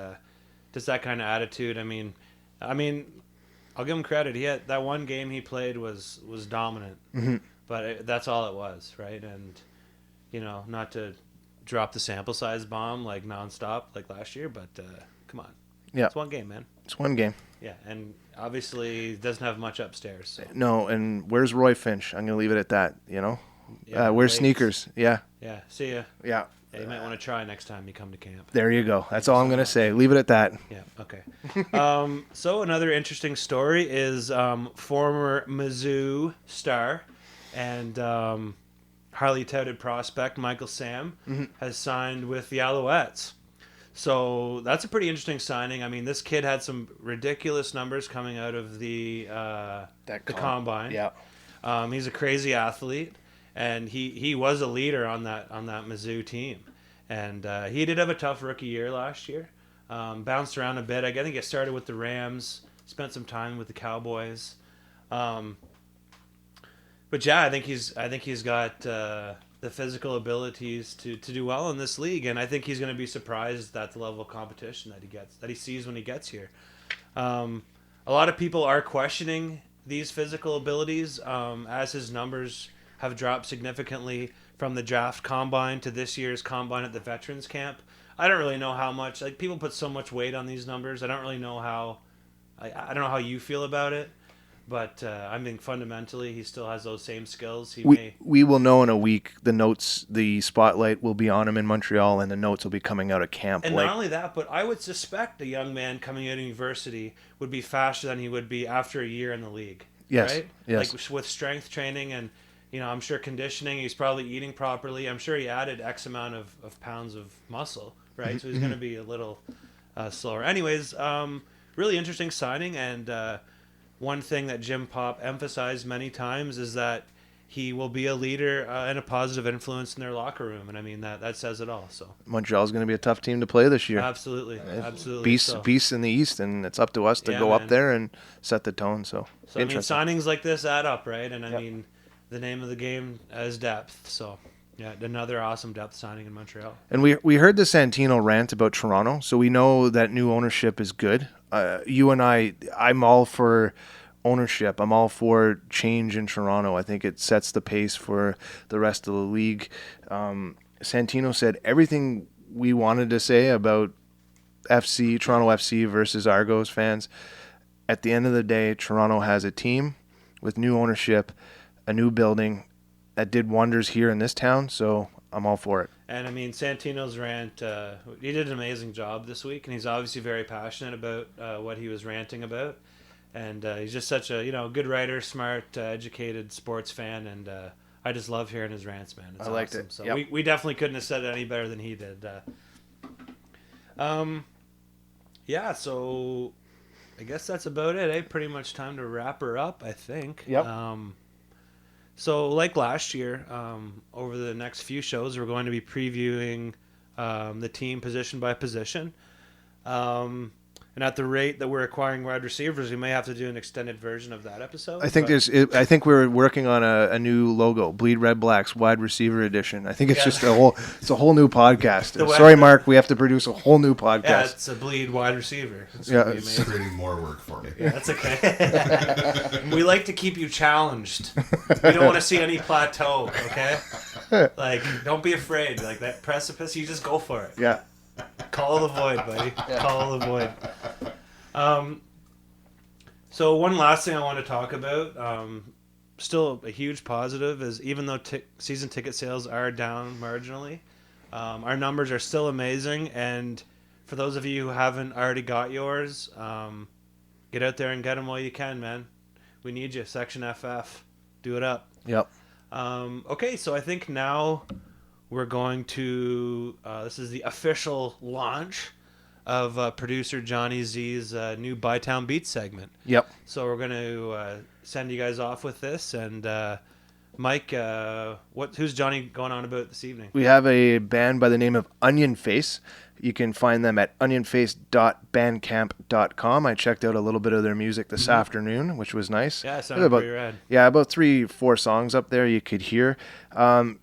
just that kind of attitude. I mean, I'll give him credit. He had that one game he played was dominant, but that's all it was, right? And not to drop the sample size bomb like nonstop like last year, but come on, it's one game, man. It's one game. Yeah, and obviously doesn't have much upstairs. So. No, and where's Roy Finch? I'm gonna leave it at that. Yeah, where's Sneakers? Yeah. Yeah. See ya. Yeah. Yeah, you might want to try next time you come to camp. There you go. That's all I'm going to say. Leave it at that. Yeah, okay. So another interesting story is former Mizzou star and highly touted prospect Michael Sam has signed with the Alouettes. So that's a pretty interesting signing. I mean, this kid had some ridiculous numbers coming out of the combine. Yeah. He's a crazy athlete. And he was a leader on that Mizzou team, and he did have a tough rookie year last year. Bounced around a bit. I think he started with the Rams, spent some time with the Cowboys, but yeah, I think he's got the physical abilities to do well in this league, and I think he's going to be surprised at the level of competition that he sees when he gets here. A lot of people are questioning these physical abilities as his numbers have dropped significantly from the draft combine to this year's combine at the veterans camp. I don't really know how much, people put so much weight on these numbers. I don't really know how, I don't know how you feel about it, but I mean, fundamentally, he still has those same skills. We will know in a week. The spotlight will be on him in Montreal, and the notes will be coming out of camp. And not only that, but I would suspect a young man coming out of university would be faster than he would be after a year in the league. Yes. Right? Yes. Like with strength training and, I'm sure conditioning, he's probably eating properly. I'm sure he added X amount of pounds of muscle, right? So he's going to be a little slower. Anyways, really interesting signing. And one thing that Jim Pop emphasized many times is that he will be a leader and a positive influence in their locker room. And I mean, that says it all. So Montreal's going to be a tough team to play this year. Absolutely. Absolutely. Beasts in the East, and it's up to us to go up there and set the tone. So I mean, signings like this add up, right? And I mean, the name of the game is depth. So, yeah, another awesome depth signing in Montreal. And we heard the Santino rant about Toronto, so we know that new ownership is good. You and I'm all for ownership. I'm all for change in Toronto. I think it sets the pace for the rest of the league. Santino said everything we wanted to say about Toronto FC versus Argos fans. At the end of the day, Toronto has a team with new ownership, a new building that did wonders here in this town, so I'm all for it. And I mean, Santino's rant, he did an amazing job this week, and he's obviously very passionate about what he was ranting about. And he's just such a good writer, smart, educated sports fan, and I just love hearing his rants, man. It's liked awesome. it. So Yep. we definitely couldn't have said it any better than he did. Yeah, so I guess that's about it. Pretty much time to wrap her up, I think. Yep. So like last year, over the next few shows, we're going to be previewing the team position by position. And at the rate that we're acquiring wide receivers, we may have to do an extended version of that episode. I think we're working on a new logo, BleedRedblacks Wide Receiver Edition. I think it's just a whole new podcast. Sorry, Mark, we have to produce a whole new podcast. Yeah, it's a bleed wide receiver. It's creating more work for me. Yeah, that's okay. We like to keep you challenged. We don't want to see any plateau. Okay, don't be afraid. Like that precipice, you just go for it. Yeah. Call the void, buddy. Call the void. So one last thing I want to talk about. still a huge positive is even though season ticket sales are down marginally, our numbers are still amazing. And for those of you who haven't already got yours, get out there and get them while you can, man. We need you. Section FF. Do it up. Yep. Okay, so I think now we're going to... this is the official launch of producer Johnny Z's new Bytowne Beats segment. Yep. So we're going to send you guys off with this. And Mike, who's Johnny going on about this evening? We have a band by the name of OnionFace. You can find them at onionface.bandcamp.com. I checked out a little bit of their music this afternoon, which was nice. Yeah, it sounded pretty rad. Yeah, about 3-4 songs up there you could hear.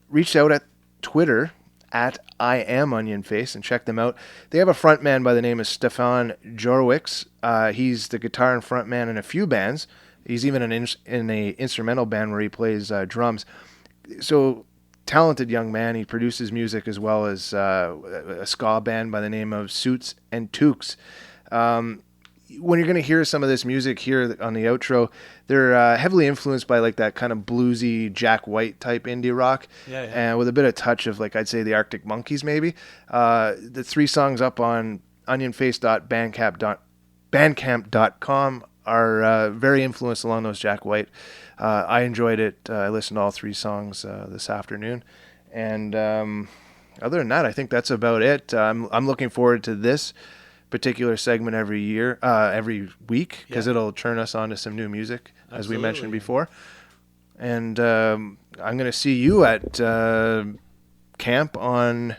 Reached out at Twitter at I am OnionFace and check them out. They have a frontman by the name of Stefan Jorwix. He's the guitar and frontman in a few bands. He's even in a instrumental band where he plays drums. So talented young man. He produces music as well as a ska band by the name of Suits and Toques. When you're going to hear some of this music here on the outro, they're heavily influenced by like that kind of bluesy Jack White type indie rock, and with a bit of touch of like I'd say the Arctic Monkeys maybe. The 3 songs up on onionface.bandcamp.com are very influenced along those Jack White. I enjoyed it. I listened to all 3 songs this afternoon, and other than that, I think that's about it. I'm looking forward to this particular segment every week, because it'll turn us on to some new music, as we mentioned before. And I'm going to see you at camp on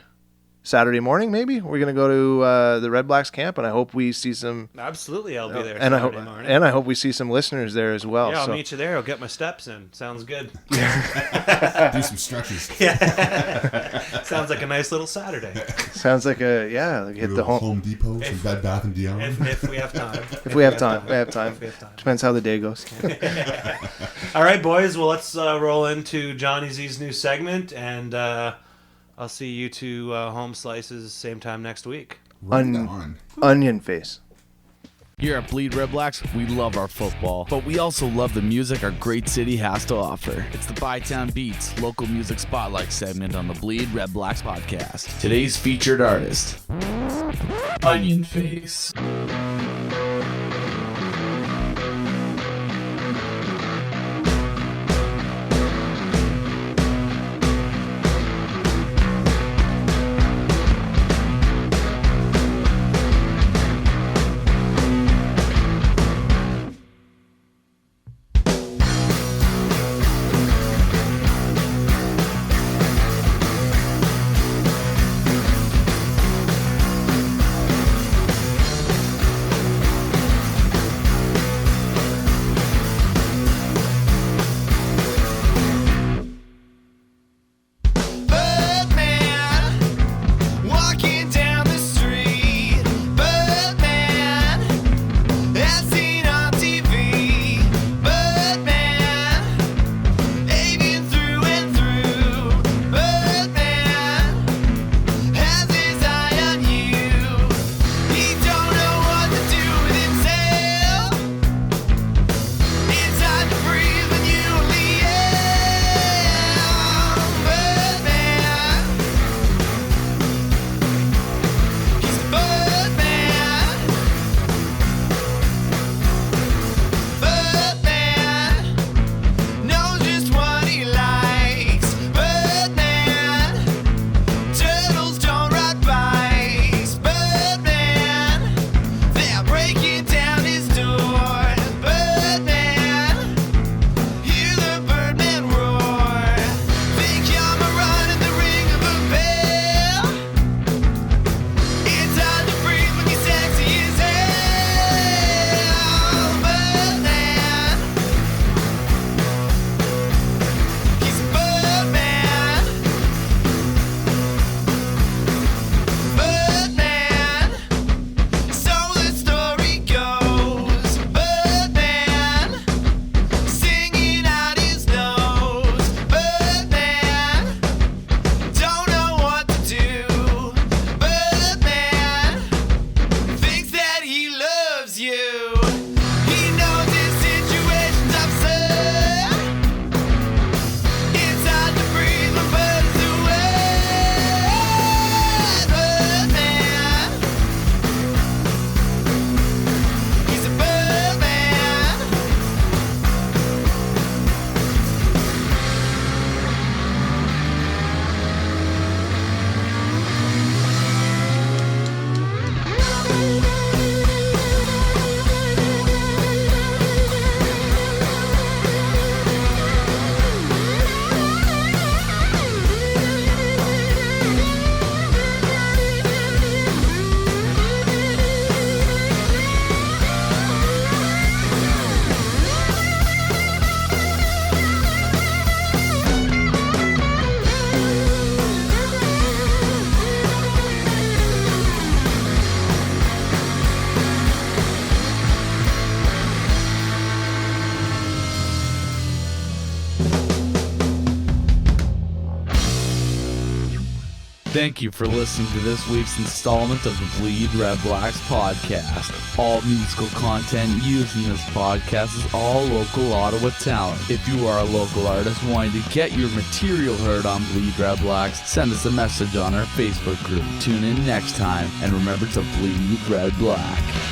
Saturday morning, maybe. We're going to go to the Redblacks camp, and I hope we see some... Absolutely, I'll be there and Saturday morning. And I hope we see some listeners there as well. Yeah, I'll meet you there. I'll get my steps in. Sounds good. Do some stretches. Yeah. Sounds like a nice little Saturday. Sounds like hit the Home Depot, some Bed Bath & Beyond. If we have time. If we have time. Depends how the day goes. All right, boys. Well, let's roll into Johnny Z's new segment, and I'll see you 2 home slices same time next week. OnionFace. Here at Bleed Redblacks, we love our football, but we also love the music our great city has to offer. It's the Bytowne Beats local music spotlight segment on the Bleed Redblacks podcast. Today's featured artist, OnionFace. Thank you for listening to this week's installment of the BleedRedblacks podcast. All musical content used in this podcast is all local Ottawa talent. If you are a local artist wanting to get your material heard on BleedRedblacks, send us a message on our Facebook group. Tune in next time, and remember to bleed red black.